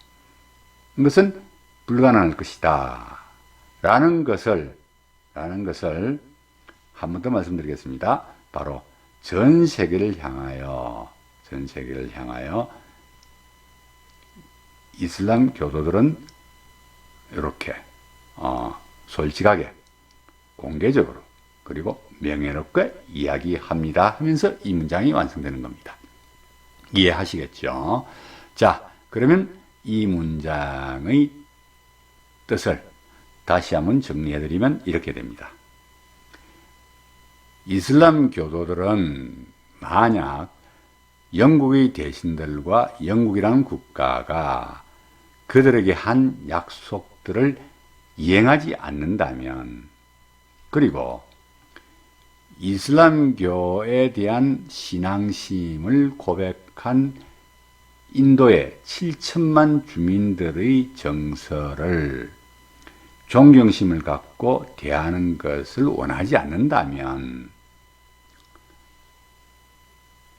이것은 불가능할 것이다 라는 것을 한 번 더 말씀드리겠습니다. 바로 전 세계를 향하여 이슬람 교도들은 이렇게 솔직하게, 공개적으로, 그리고 명예롭게 이야기합니다 하면서 이 문장이 완성되는 겁니다. 이해하시겠죠? 자, 그러면 이 문장의 뜻을 다시 한번 정리해드리면 이렇게 됩니다. 이슬람 교도들은 만약 영국의 대신들과 영국이라는 국가가 그들에게 한 약속들을 이행하지 않는다면, 그리고 이슬람교에 대한 신앙심을 고백한 인도의 7천만 주민들의 정서를 존경심을 갖고 대하는 것을 원하지 않는다면,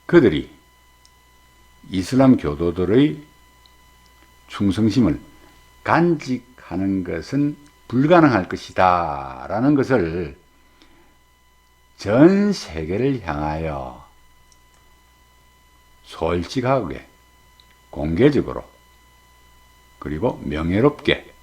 그들이 이슬람 교도들의 충성심을 간직하는 것은 불가능할 것이다 라는 것을 전 세계를 향하여 솔직하게, 공개적으로, 그리고 명예롭게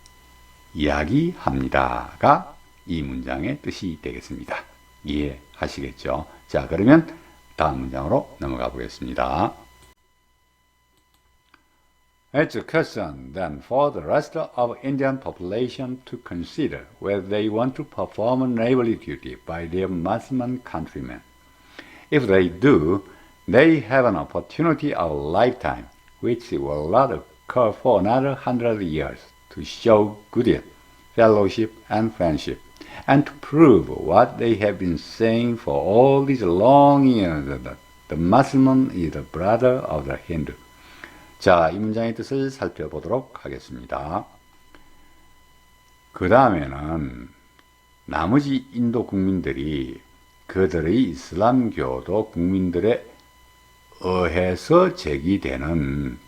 이야기합니다가 이 문장의 뜻이 되겠습니다. 이해하시겠죠? 자, 그러면 다음 문장으로 넘어가 보겠습니다. It's a question then for the rest of Indian population to consider whether they want to perform naval duty by their Muslim countrymen. If they do, they have an opportunity of a lifetime, which will not occur for another 100 years, to show goodwill, fellowship, and friendship, and to prove what they have been saying for all these long years, that the Muslim is the brother of the Hindu. 자, 이 문장의 뜻을 살펴보도록 하겠습니다. 그 다음에는 나머지 인도 국민들이 그들의 이슬람교도 국민들에 의해서 제기되는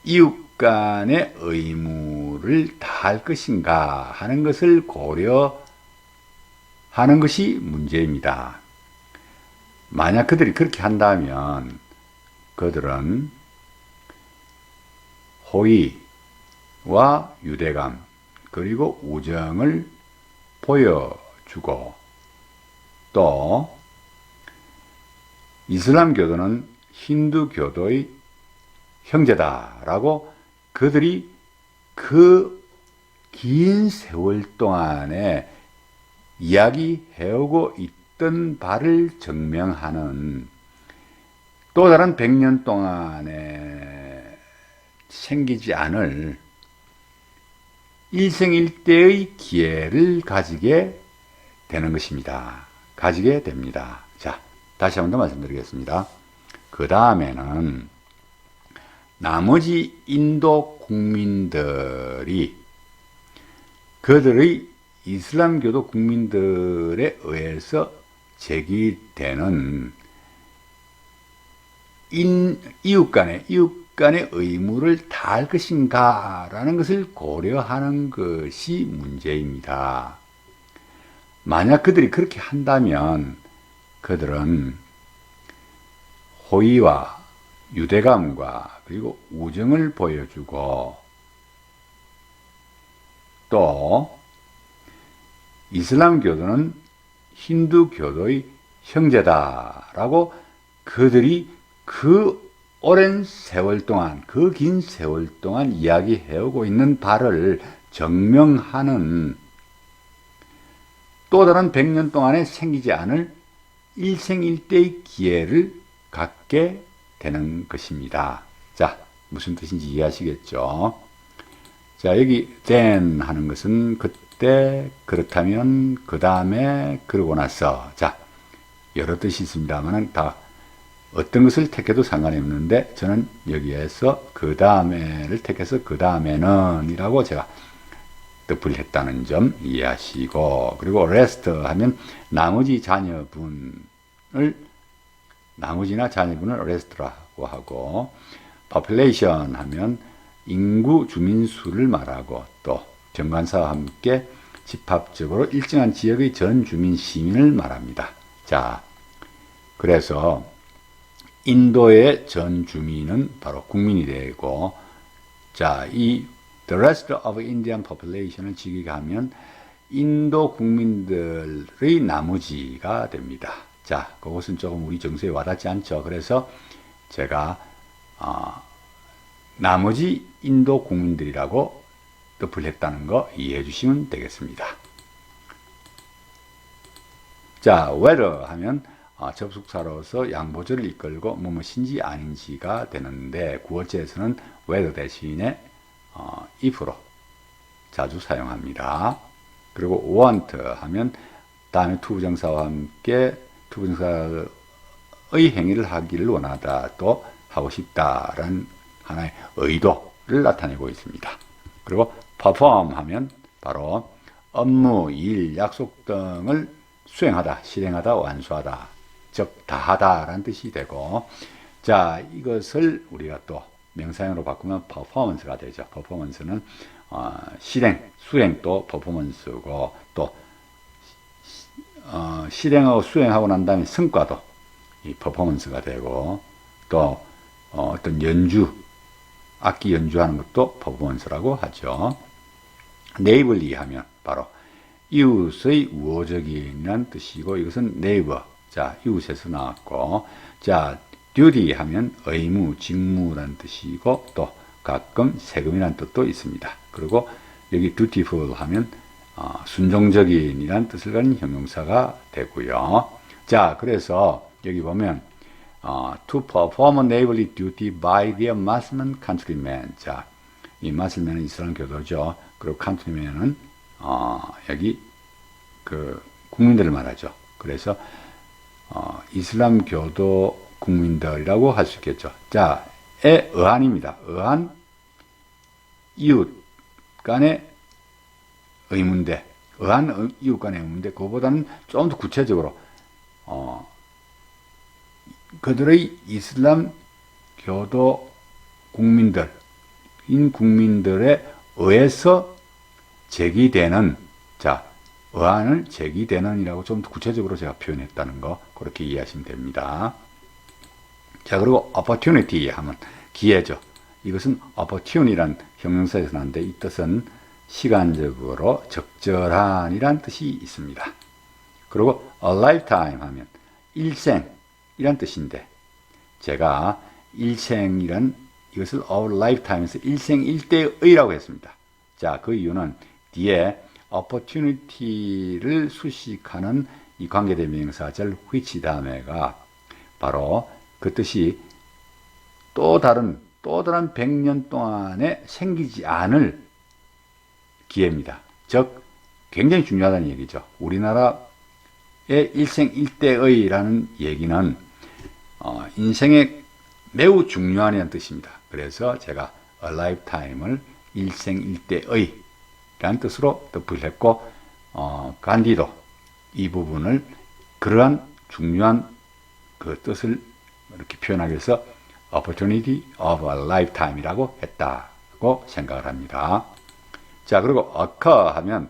이웃 간의 의무를 다할 것인가 하는 것을 고려하는 것이 문제입니다. 만약 그들이 그렇게 한다면 그들은 호의와 유대감 그리고 우정을 보여주고 또 이슬람교도는 힌두교도의 형제다라고 그들이 그 긴 세월 동안에 이야기해오고 있던 바를 증명하는 또 다른 100년 동안에 생기지 않을 일생일대의 기회를 가지게 되는 것입니다. 가지게 됩니다. 자, 다시 한 번 더 말씀드리겠습니다. 그 다음에는 나머지 인도 국민들이 그들의 이슬람교도 국민들에 의해서 제기되는 이웃 간의 의무를 다할 것인가 라는 것을 고려하는 것이 문제입니다. 만약 그들이 그렇게 한다면 그들은 호의와 유대감과 그리고 우정을 보여주고 또 이슬람교도는 힌두교도의 형제다라고 그들이 그 오랜 세월 동안, 그 긴 세월 동안 이야기해오고 있는 바를 증명하는 또 다른 100년 동안에 생기지 않을 일생일대의 기회를 갖게 되는 것입니다. 자, 무슨 뜻인지 이해하시겠죠? 자, 여기 then 하는 것은 그때, 그렇다면, 그 다음에, 그러고 나서. 자, 여러 뜻이 있습니다만 다 어떤 것을 택해도 상관이 없는데 저는 여기에서 그 다음에를 택해서 그 다음에는 이라고 제가 뜻을 했다는 점 이해하시고, 그리고 rest 하면 나머지나 자녀분을 rest라고 하고, population 하면 인구 주민수를 말하고 또 정관사와 함께 집합적으로 일정한 지역의 전 주민 시민을 말합니다. 자, 그래서 인도의 전 주민은 바로 국민이 되고, 자, 이 the rest of Indian population을 직역하면 인도 국민들의 나머지가 됩니다. 자, 그것은 조금 우리 정서에 와닿지 않죠. 그래서 제가 나머지 인도 국민들이라고 뜻을 했다는 거 이해해 주시면 되겠습니다. 자, whether 하면 접속사로서 양보절을 이끌고 무엇인지 아닌지가 되는데 구어체에서는 whether 대신에 if로 자주 사용합니다. 그리고 want 하면 다음에 투부정사와 함께 투부정사의 행위를 하기를 원하다, 또 하고 싶다라는 하나의 의도를 나타내고 있습니다. 그리고 perform 하면 바로 업무, 일, 약속 등을 수행하다, 실행하다, 완수하다, 즉 다하다라는 뜻이 되고, 자, 이것을 우리가 또 명사형으로 바꾸면 performance가 되죠. performance는 실행, 수행 또 performance고, 또 실행하고 수행하고 난 다음에 성과도 이 performance가 되고, 또 어떤 연주, 악기 연주하는 것도 performance라고 하죠. neighborly 하면 바로 이웃의 우호적인이라는 뜻이고, 이것은 neighbor, 자, 이웃에서 나왔고, 자, duty 하면 의무, 직무란 뜻이고, 또 가끔 세금이란 뜻도 있습니다. 그리고 여기 dutiful 하면 순종적인이란 뜻을 가진 형용사가 되고요. 자, 그래서 여기 보면 to perform a neighborly duty by their Muslim countrymen. 자, 이 마슬맨은 이슬람 교도죠. 그리고 countrymen은 여기 그 국민들을 말하죠. 그래서 이슬람 교도 국민들이라고 할 수 있겠죠. 자, 의 의한입니다. 의한 이웃 간의 의문대, 의한 이웃 간의 의문대, 그거보다는 좀 더 구체적으로 그들의 이슬람 교도 국민들인 국민들에 의해서 제기되는, 자, 의안을 제기되는이라고 좀 더 구체적으로 제가 표현했다는 거, 그렇게 이해하시면 됩니다. 자, 그리고 opportunity 하면 기회죠. 이것은 opportune이란 형용사에서 나는데 이 뜻은 시간적으로 적절한이란 뜻이 있습니다. 그리고 a lifetime 하면 일생이란 뜻인데, 제가 일생이란 이것을 our lifetime에서 일생일대의라고 했습니다. 자, 그 이유는 뒤에 opportunity를 수식하는 이 관계대명사절 which 다음에가 바로 그 뜻이 또 다른 100년 동안에 생기지 않을 기회입니다. 즉 굉장히 중요하다는 얘기죠. 우리나라의 일생일대의라는 얘기는 인생에 매우 중요한이라는 뜻입니다. 그래서 제가 a lifetime을 일생일대의 라는 뜻으로 덧붙일 했고, 간디도 이 부분을 그러한 중요한 그 뜻을 이렇게 표현하기 위해서 opportunity of a lifetime 이라고 했다고 생각을 합니다. 자, 그리고 occur 하면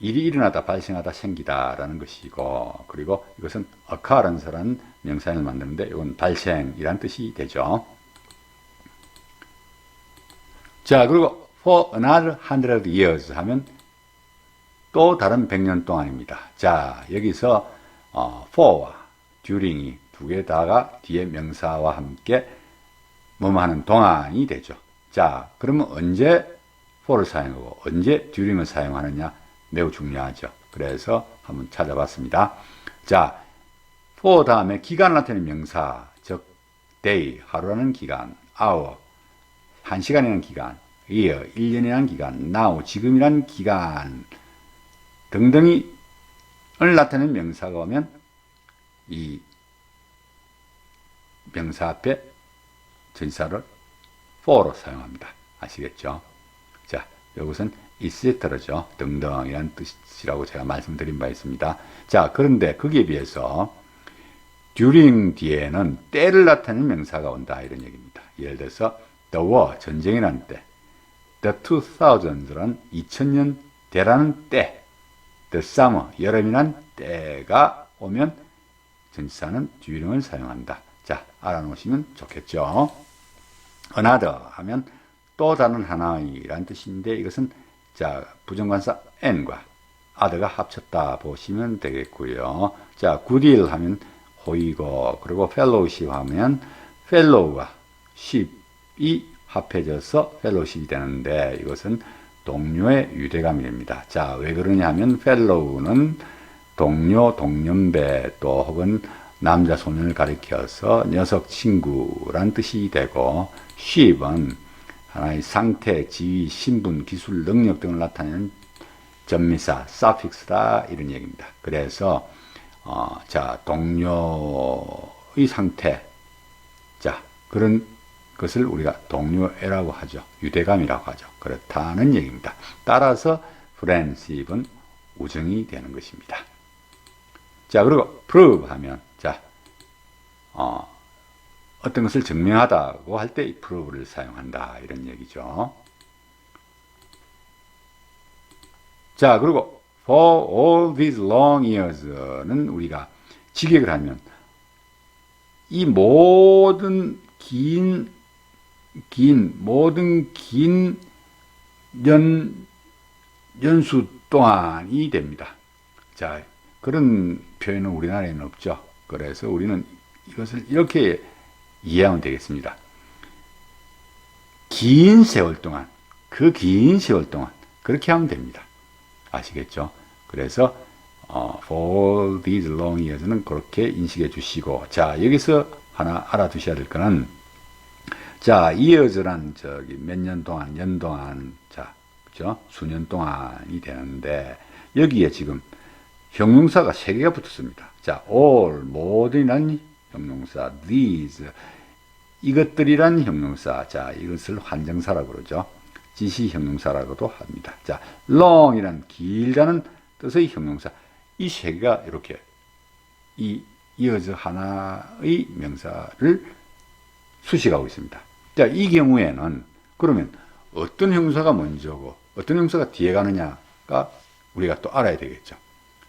일이 일어나다, 발생하다, 생기다 라는 것이고, 그리고 이것은 occurrence라는 명사를 만드는데 이건 발생이라는 뜻이 되죠. 자, 그리고 for another 100 years 하면 또 다른 100년 동안입니다. 자, 여기서 for와 during이 두 개 다가 뒤에 명사와 함께 뭐뭐 하는 동안이 되죠. 자, 그러면 언제 for를 사용하고 언제 during을 사용하느냐 매우 중요하죠. 그래서 한번 찾아봤습니다. 자, for 다음에 기간을 나타내는 명사, 즉 day, 하루라는 기간, hour, 1시간이라는 기간, year, 1년이라는 기간, now, 지금이라는 기간 등등을 나타내는 명사가 오면 이 명사 앞에 전치사를 for로 사용합니다. 아시겠죠? 자, 이것은 etc죠. 등등이라는 뜻이라고 제가 말씀드린 바 있습니다. 자, 그런데 거기에 비해서 during 뒤에는 때를 나타내는 명사가 온다 이런 얘기입니다. 예를 들어서 the war, 전쟁이라는 때, the 2000s란 2000년 대라는 때, the summer, 여름이란 때가 오면 전치사는 during을 사용한다. 자, 알아놓으시면 좋겠죠. another 하면 또 다른 하나이라는 뜻인데 이것은 자, 부정관사 and과 other가 합쳤다 보시면 되겠고요. 자, good deal 하면 호의고, 그리고 fellowship 하면 fellow와 ship이 합해져서 fellowship이 되는데 이것은 동료의 유대감이 됩니다. 자, 왜 그러냐 하면 fellow는 동료, 동년배 또 혹은 남자 소년을 가리켜서 녀석, 친구란 뜻이 되고, ship은 하나의 상태, 지위, 신분, 기술, 능력 등을 나타내는 전미사, suffix다 이런 얘기입니다. 그래서 자, 동료의 상태, 자, 그런 것을 우리가 동료애라고 하죠. 유대감이라고 하죠. 그렇다는 얘기입니다. 따라서 friendship은 우정이 되는 것입니다. 자, 그리고 prove 하면 자, 어떤 것을 증명하다고 할 때 이 prove를 사용한다 이런 얘기죠. 자, 그리고 for all these long years는 우리가 직역을 하면 이 모든 긴 연수 동안이 됩니다. 자, 그런 표현은 우리나라에는 없죠. 그래서 우리는 이것을 이렇게 이해하면 되겠습니다. 긴 세월 동안, 그 긴 세월 동안 그렇게 하면 됩니다. 아시겠죠? 그래서 for these long years는 그렇게 인식해 주시고, 자, 여기서 하나 알아두셔야 될 거는, 자, years란 저기 몇 년 동안, 년 동안, 자, 그죠? 수년 동안이 되는데, 여기에 지금 형용사가 3개가 붙었습니다. 자, all, 모든이란 형용사, these, 이것들이란 형용사, 자, 이것을 환정사라고 그러죠. 지시 형용사라고도 합니다. 자, long이란 길다는 뜻의 형용사, 이 3개가 이렇게 이어져 하나의 명사를 수식하고 있습니다. 자, 이 경우에는 그러면 어떤 형용사가 먼저고 어떤 형용사가 뒤에 가느냐가 우리가 또 알아야 되겠죠.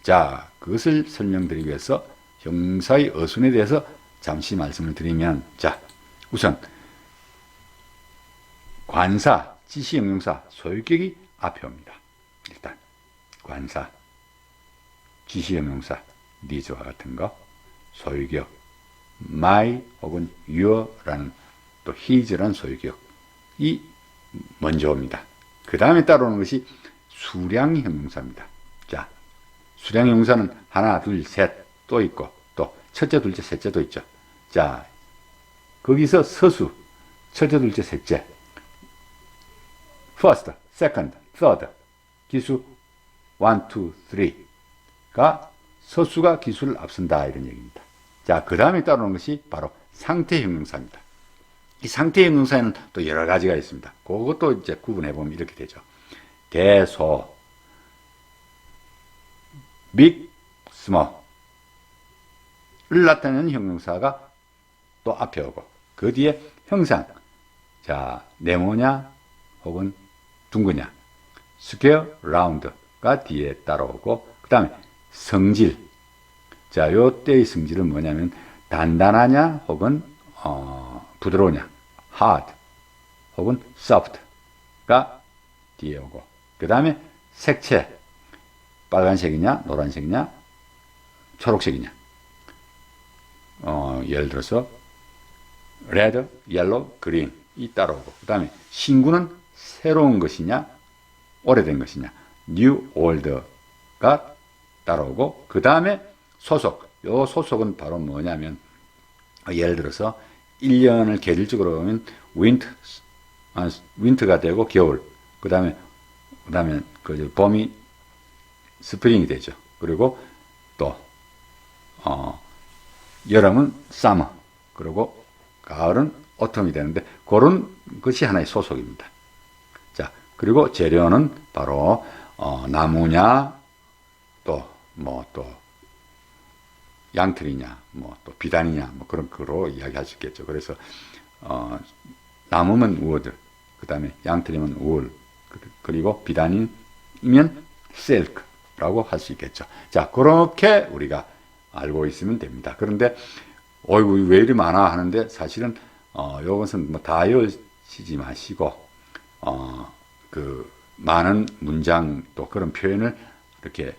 자, 그것을 설명드리기 위해서 형용사의 어순에 대해서 잠시 말씀을 드리면, 자, 우선 관사, 지시 형용사, 소유격이 앞에 옵니다. 일단 관사, 지시 형용사, needs와 같은 거, 소유격, my 혹은 your라는 또 his라는 소유격이 먼저 옵니다. 그 다음에 따라오는 것이 수량 형용사입니다. 자, 수량 형용사는 하나, 둘, 셋 또 있고, 또 첫째, 둘째, 셋째도 있죠. 자, 거기서 서수, 첫째, 둘째, 셋째, first, second, third, 기수 1, 2, 3가 서수가 기수를 앞선다, 이런 얘기입니다. 자, 그 다음에 따르는 것이 바로 상태 형용사입니다. 이 상태 형용사에는 또 여러 가지가 있습니다. 그것도 이제 구분해 보면 이렇게 되죠. 대소, big, small 를 나타내는 형용사가 또 앞에 오고, 그 뒤에 형상, 자, 네모냐 혹은 둥그냐, square, round가 뒤에 따라오고, 그 다음에 성질, 자, 요 때의 성질은 뭐냐면 단단하냐 혹은 부드러우냐, hard 혹은 soft가 뒤에 오고, 그 다음에 색채, 빨간색이냐 노란색이냐 초록색이냐, 예를 들어서 red, yellow, green 이 따라오고, 그 다음에 신구는 새로운 것이냐 오래된 것이냐, new, old가 따라오고, 그 다음에 소속, 요 소속은 바로 뭐냐면, 예를 들어서 1년을 계절적으로 보면 윈터가 되고 겨울, 그 다음에 그 봄이 스프링이 되죠. 그리고 또 여름은 summer, 그리고 가을은 autumn이 되는데, 그런 것이 하나의 소속입니다. 자, 그리고 재료는 바로 나무냐 또 양털이냐, 또 비단이냐, 그런 거로 이야기할 수 있겠죠. 그래서, 나무면 wood, 그 다음에 양털이면 wool, 그리고 비단이면 silk라고 할 수 있겠죠. 자, 그렇게 우리가 알고 있으면 됩니다. 그런데, 어이구, 왜 이리 많아 하는데, 사실은, 요것은 다 외우시지 마시고, 많은 문장 또 그런 표현을 이렇게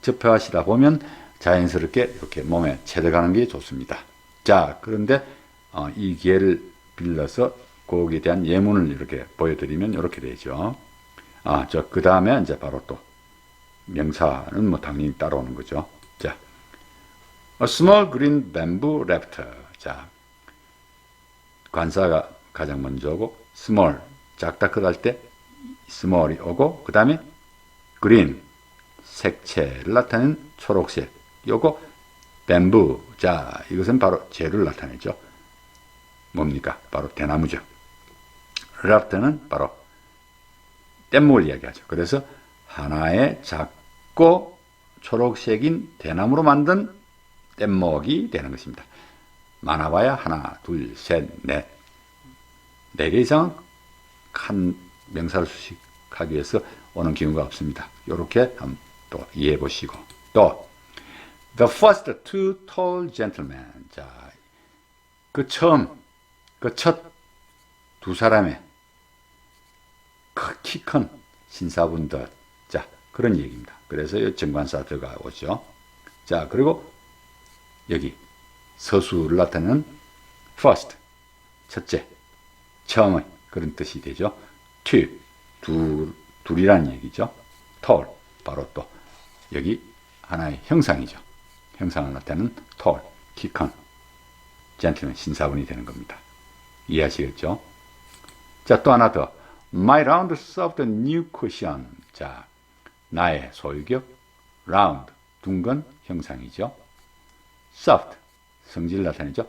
접해하시다 보면 자연스럽게 이렇게 몸에 채워가는 게 좋습니다. 자, 그런데 이 기회를 빌려서 거기에 대한 예문을 이렇게 보여드리면 이렇게 되죠. 그 다음에 이제 바로 또 명사는 당연히 따라오는 거죠. 자, a small green bamboo rafter. 자, 관사가 가장 먼저 오고, small, 작다 크다 할 때 small이 오고, 그 다음에 green, 색채를 나타내는 초록색, 요거 뱀부, 자, 이것은 바로 재료를 나타내죠. 뭡니까? 바로 대나무죠. 랍터는 바로 뗏목을 이야기하죠. 그래서 하나의 작고 초록색인 대나무로 만든 뗏목이 되는 것입니다. 많아봐야 하나, 둘, 셋, 넷, 4개 이상은 한 명사를 수식하기 위해서 오는 경우가 없습니다. 이렇게 또 이해해 보시고, 또 The first two tall gentlemen. 자, 그 첫 두 사람의 키 큰 신사분들. 자, 그런 얘기입니다. 그래서 이 정관사 들어가오죠. 자, 그리고 여기 서술을 나타내는 first, 첫째, 처음의 그런 뜻이 되죠. two, 둘이라는 얘기죠. tall, 바로 또 여기 하나의 형상이죠. 형상을 나타내는 tall, 키 큰, gentleman, 신사분이 되는 겁니다. 이해하시겠죠? 자, 또 하나 더. My round soft new cushion. 자, 나의 소유격, round, 둥근 형상이죠. soft, 성질 나타내죠.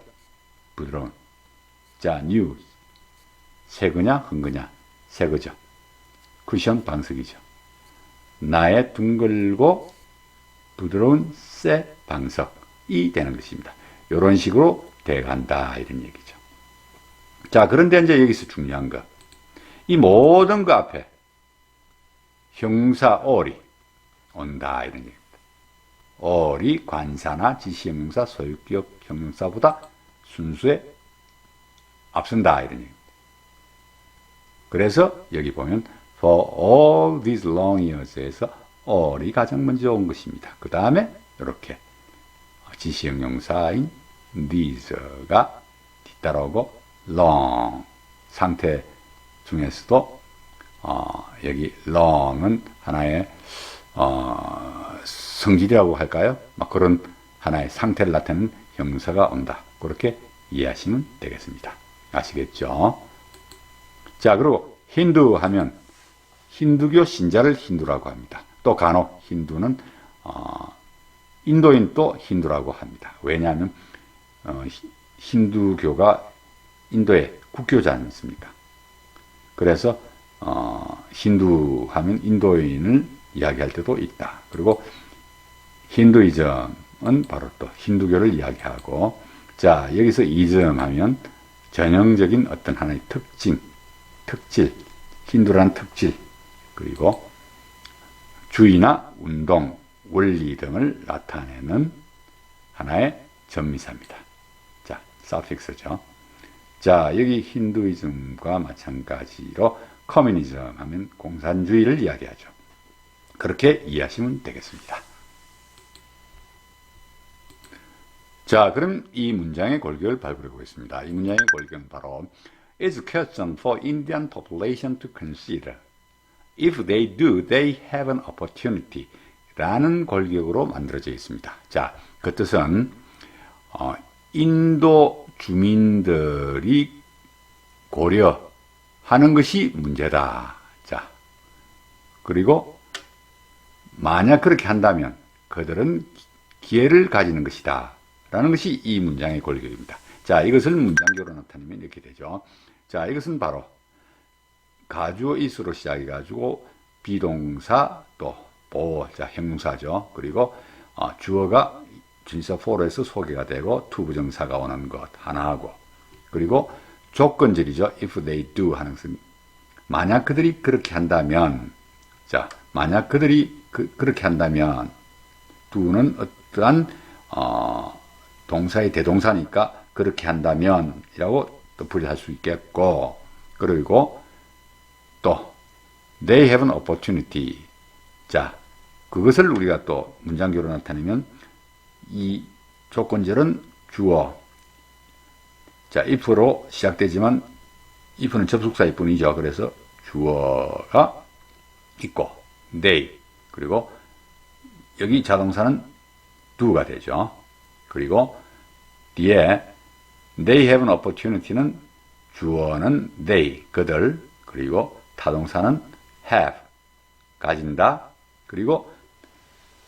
부드러운. 자, new, 새 거냐, 흔 거냐, 새 거죠. 쿠션, 방석이죠. 나의 둥글고 부드러운 새 방석이 되는 것입니다. 이런 식으로 돼간다, 이런 얘기죠. 자, 그런데 이제 여기서 중요한 거. 이 모든 거 앞에 형사 all이 온다, 이런 얘기입니다. all이 관사나 지시형용사, 소유격 형용사보다 순수에 앞선다, 이런 얘기입니다. 그래서 여기 보면 for all these long years에서 all이 가장 먼저 온 것입니다. 그 다음에 이렇게 지시형용사인 these가 뒤따라오고 long 상태 중에서도 여기 long은 하나의 성질이라고 할까요? 막 그런 하나의 상태를 나타내는 형사가 온다. 그렇게 이해하시면 되겠습니다. 아시겠죠? 자, 그리고 힌두 하면 힌두교 신자를 힌두라고 합니다. 또 간혹 힌두는 인도인도 힌두라고 합니다. 왜냐하면 힌두교가 인도의 국교지 않습니까? 그래서 힌두 하면 인도인을 이야기할 때도 있다. 그리고 힌두이즘은 바로 또 힌두교를 이야기하고, 자, 여기서 이즘 하면 전형적인 어떤 하나의 특질, 힌두라는 특질, 그리고 주의나 운동, 원리 등을 나타내는 하나의 전미사입니다. 자, 서픽스죠. 자, 여기 힌두이즘과 마찬가지로 커뮤니즘 하면 공산주의를 이야기하죠. 그렇게 이해하시면 되겠습니다. 자, 그럼 이 문장의 골격을 발굴해 보겠습니다. 이 문장의 골격은 바로 It's a question for Indian population to consider. If they do, they have an opportunity. 라는 골격으로 만들어져 있습니다. 자, 그 뜻은 인도 주민들이 고려하는 것이 문제다. 자, 그리고 만약 그렇게 한다면 그들은 기회를 가지는 것이다. 라는 것이 이 문장의 골격입니다. 자, 이것을 문장교로 나타내면 이렇게 되죠. 자, 이것은 바로 가주어 is로 시작해가지고 비동사 또 자, 형용사죠. 그리고 주어가 진사 for에서 소개가 되고 투부정사가 오는 것 하나하고, 그리고 조건절이죠. If they do 하는 것은 만약 그들이 그렇게 한다면, 자, 만약 그들이 그렇게 한다면, do는 어떠한 동사의 대동사니까 그렇게 한다면 이라고 또 분리할 수 있겠고, 그리고 또 they have an opportunity. 자, 그것을 우리가 또 문장교로 나타내면 이 조건절은 주어, 자, if로 시작되지만 if는 접속사일 뿐이죠. 그래서 주어가 있고 they, 그리고 여기 자동사는 do가 되죠. 그리고 뒤에 they have an opportunity는 주어는 they, 그들, 그리고 타동사는 have, 가진다, 그리고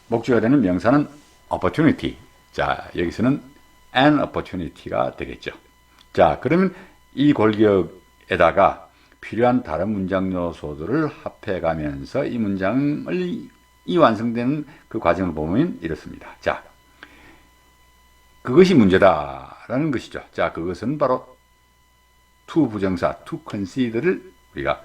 목적어가 되는 명사는 opportunity. 자, 여기서는 an opportunity가 되겠죠. 자, 그러면 이 골격에다가 필요한 다른 문장 요소들을 합해가면서 이 문장을 완성되는 그 과정을 보면 이렇습니다. 자, 그것이 문제다라는 것이죠. 자, 그것은 바로 to 부정사, to consider를 우리가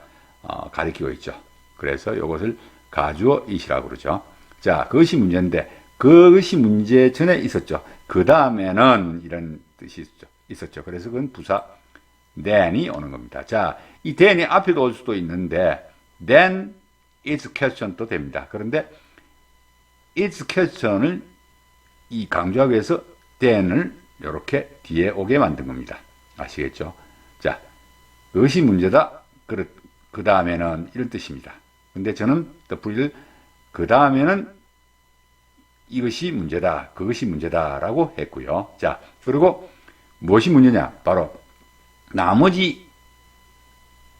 가리키고 있죠. 그래서 이것을 가주어 it이라고 그러죠. 자, 그것이 문제인데 그것이 문제 전에 있었죠. 그 다음에는 이런 뜻이 있었죠. 그래서 그건 부사 then이 오는 겁니다. 자, 이 then이 앞에도 올 수도 있는데 then is question도 됩니다. 그런데 its question을 이 강조하기 위해서 then을 이렇게 뒤에 오게 만든 겁니다. 아시겠죠? 자, 그것이 문제다. 그 다음에는 이런 뜻입니다. 근데 저는 덧붙이를 그 다음에는 이것이 문제다, 그것이 문제다라고 했고요. 자, 그리고 무엇이 문제냐? 바로 나머지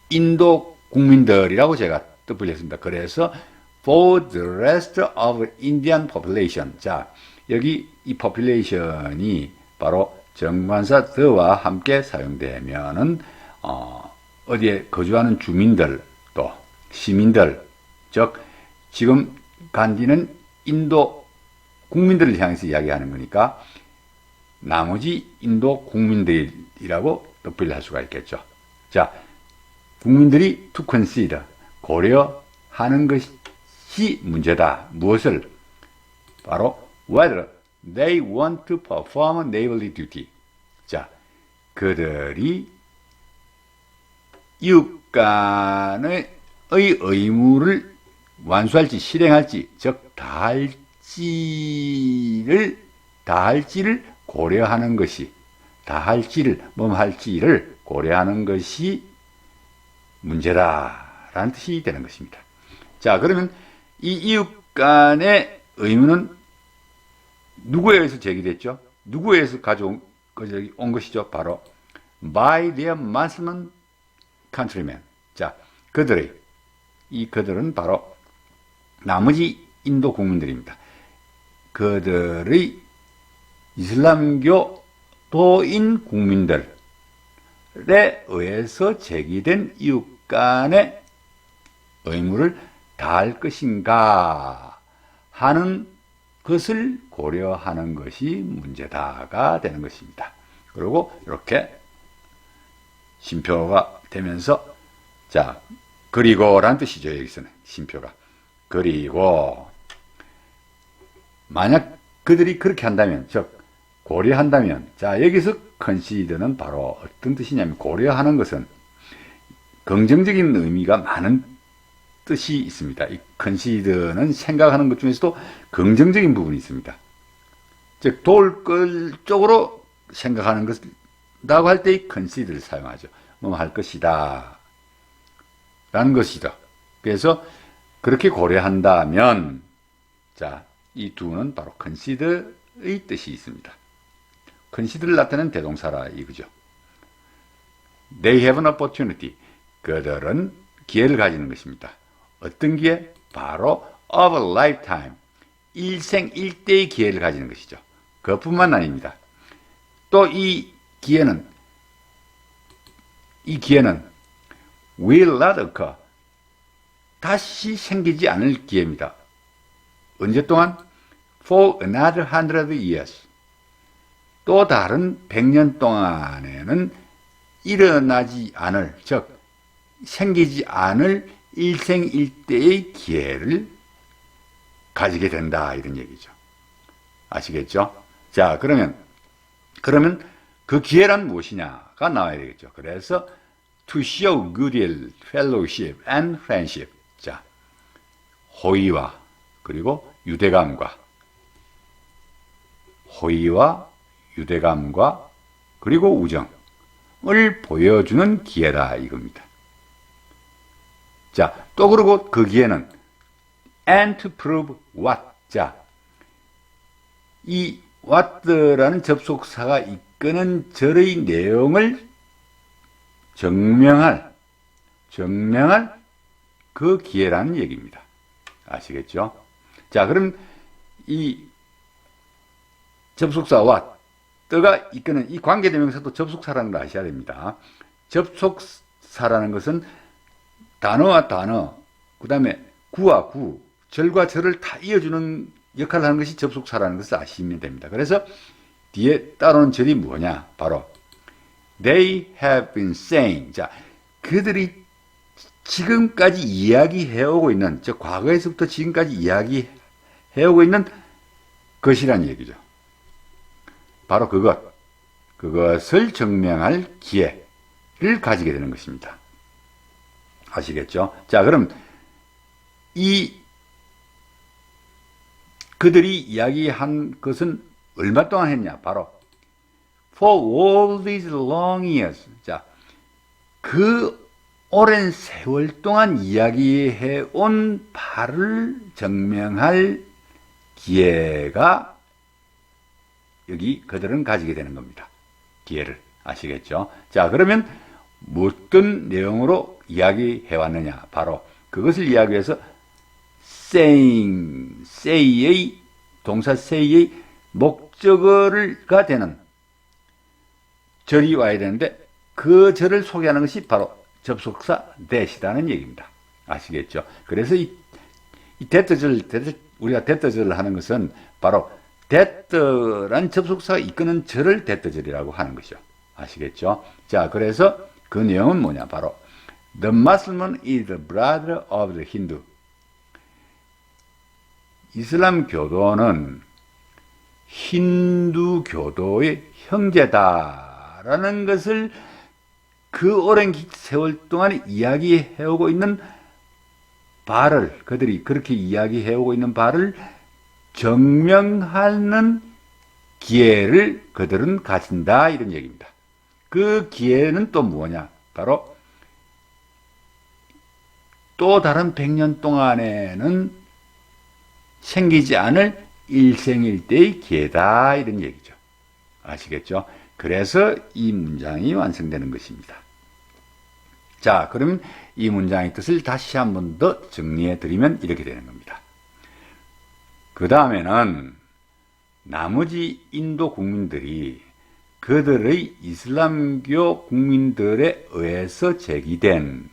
인도 국민들이라고 제가 덧붙였습니다. 그래서 for the rest of Indian population. 자, 여기 이 population이 바로 정관사 the와 함께 사용되면은 어디에 거주하는 주민들 또 시민들, 즉 지금 간디는 인도 국민들을 향해서 이야기하는 거니까 나머지 인도 국민들이라고 덧붙이를 할 수가 있겠죠. 자, 국민들이 to consider, 고려하는 것이 문제다. 무엇을? 바로 whether they want to perform neighborly duty. 자, 그들이 이웃간의 의무를 완수할지 실행할지, 즉 다할지를 고려하는 것이, 뭐할지를 고려하는 것이 문제다라는 뜻이 되는 것입니다. 자, 그러면 이 이웃 간의 의무는 누구에 의해서 제기됐죠? 누구에 의해서 온 것이죠? 바로 by their Muslim countrymen. 자, 그들은 바로 나머지 인도 국민들입니다. 그들의 이슬람교 도인 국민들에 의해서 제기된 이웃 간의 의무를 다할 것인가 하는 것을 고려하는 것이 문제다가 되는 것입니다. 그리고 이렇게 쉼표가 되면서, 자, 그리고라는 뜻이죠. 여기서는 쉼표가. 그리고 만약 그들이 그렇게 한다면, 즉 고려한다면, 자, 여기서 consider는 바로 어떤 뜻이냐면, 고려하는 것은 긍정적인 의미가 많은 뜻이 있습니다. 이 consider는 생각하는 것 중에서도 긍정적인 부분이 있습니다. 즉 도울 것 쪽으로 생각하는 것이라고 할 때 이 consider를 사용하죠. 뭐 할 것이다 라는 것이다. 그래서 그렇게 고려한다면, 자, 이 두는 바로 consider의 뜻이 있습니다. consider를 나타내는 대동사라 이거죠. They have an opportunity. 그들은 기회를 가지는 것입니다. 어떤 기회? 바로 of a lifetime. 일생일대의 기회를 가지는 것이죠. 그것뿐만 아닙니다. 또 이 기회는 will not occur. 다시 생기지 않을 기회입니다. 언제 동안? For another 100 years. 또 다른 100년 동안에는 일어나지 않을, 즉 생기지 않을 일생일대의 기회를 가지게 된다, 이런 얘기죠. 아시겠죠? 자, 그러면 그 기회란 무엇이냐가 나와야 되겠죠. 그래서 to show goodwill, fellowship and friendship. 자, 호의와 그리고 유대감과 그리고 우정을 보여주는 기회다, 이겁니다. 자, 또 그러고 그 기회는 and to prove what. 자, 이 what라는 접속사가 이끄는 절의 내용을 증명할 그 기회라는 얘기입니다. 아시겠죠? 자, 그럼 이 접속사 what가 이끄는 이 관계대명사도 접속사라는 걸 아셔야 됩니다. 접속사라는 것은 단어와 단어, 그 다음에 구와 구, 절과 절을 다 이어주는 역할을 하는 것이 접속사라는 것을 아시면 됩니다. 그래서 뒤에 따르는 절이 뭐냐? 바로 They have been saying. 자, 그들이 지금까지 이야기해오고 있는, 즉 과거에서부터 지금까지 이야기해오고 있는 것이란 얘기죠. 바로 그것을 증명할 기회를 가지게 되는 것입니다. 아시겠죠? 자, 그럼 이 그들이 이야기한 것은 얼마 동안 했냐? 바로 For all these long years. 자, 그 오랜 세월 동안 이야기해 온 바를 증명할 기회가 여기 그들은 가지게 되는 겁니다. 기회를. 아시겠죠? 자, 그러면 어떤 내용으로 이야기해 왔느냐? 바로 그것을 이야기해서 say의 동사 say의 목적어가 되는 절이 와야 되는데 그 절을 소개하는 것이 바로 접속사 that이라는 얘기입니다. 아시겠죠? 그래서 이 that절, 우리가 that절을 하는 것은 바로 that란 접속사가 이끄는 절을 that절이라고 하는 것이죠. 아시겠죠? 자, 그래서 그 내용은 뭐냐? 바로 The Muslim is the brother of the Hindu. 이슬람 교도는 힌두 교도의 형제다라는 것을 그 오랜 세월 동안 이야기해오고 있는 바를, 그들이 그렇게 이야기해오고 있는 바를 증명하는 기회를 그들은 가진다, 이런 얘기입니다. 그 기회는 또 뭐냐? 바로 또 다른 100년 동안에는 생기지 않을 일생일대의 기회다, 이런 얘기죠. 아시겠죠? 그래서 이 문장이 완성되는 것입니다. 자, 그럼 이 문장의 뜻을 다시 한 번 더 정리해 드리면 이렇게 되는 겁니다. 그 다음에는 나머지 인도 국민들이 그들의 이슬람교 국민들에 의해서 제기된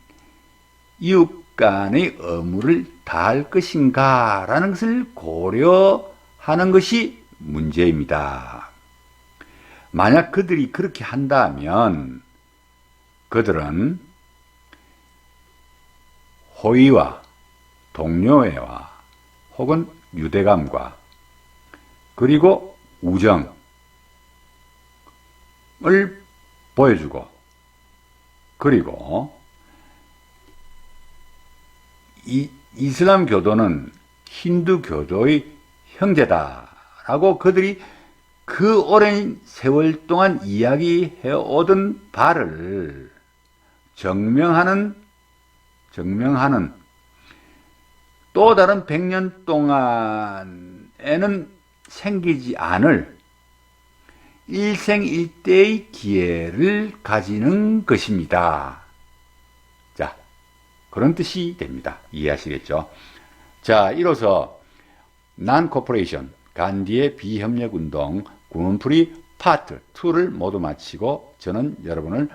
이웃 간의 의무를 다할 것인가 라는 것을 고려하는 것이 문제입니다. 만약 그들이 그렇게 한다면 그들은 호의와 동료애와 혹은 유대감과 그리고 우정을 보여주고 그리고 이슬람 교도는 힌두 교도의 형제다라고 그들이 그 오랜 세월 동안 이야기해 오던 바를 증명하는 또 다른 100년 동안에는 생기지 않을 일생일대의 기회를 가지는 것입니다. 자, 그런 뜻이 됩니다. 이해하시겠죠? 자, 이로써 Non-Cooperation, 간디의 비협력운동 구문풀이 파트 2를 모두 마치고 저는 여러분을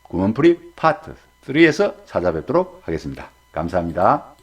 구문풀이 파트 3에서 찾아뵙도록 하겠습니다. 감사합니다.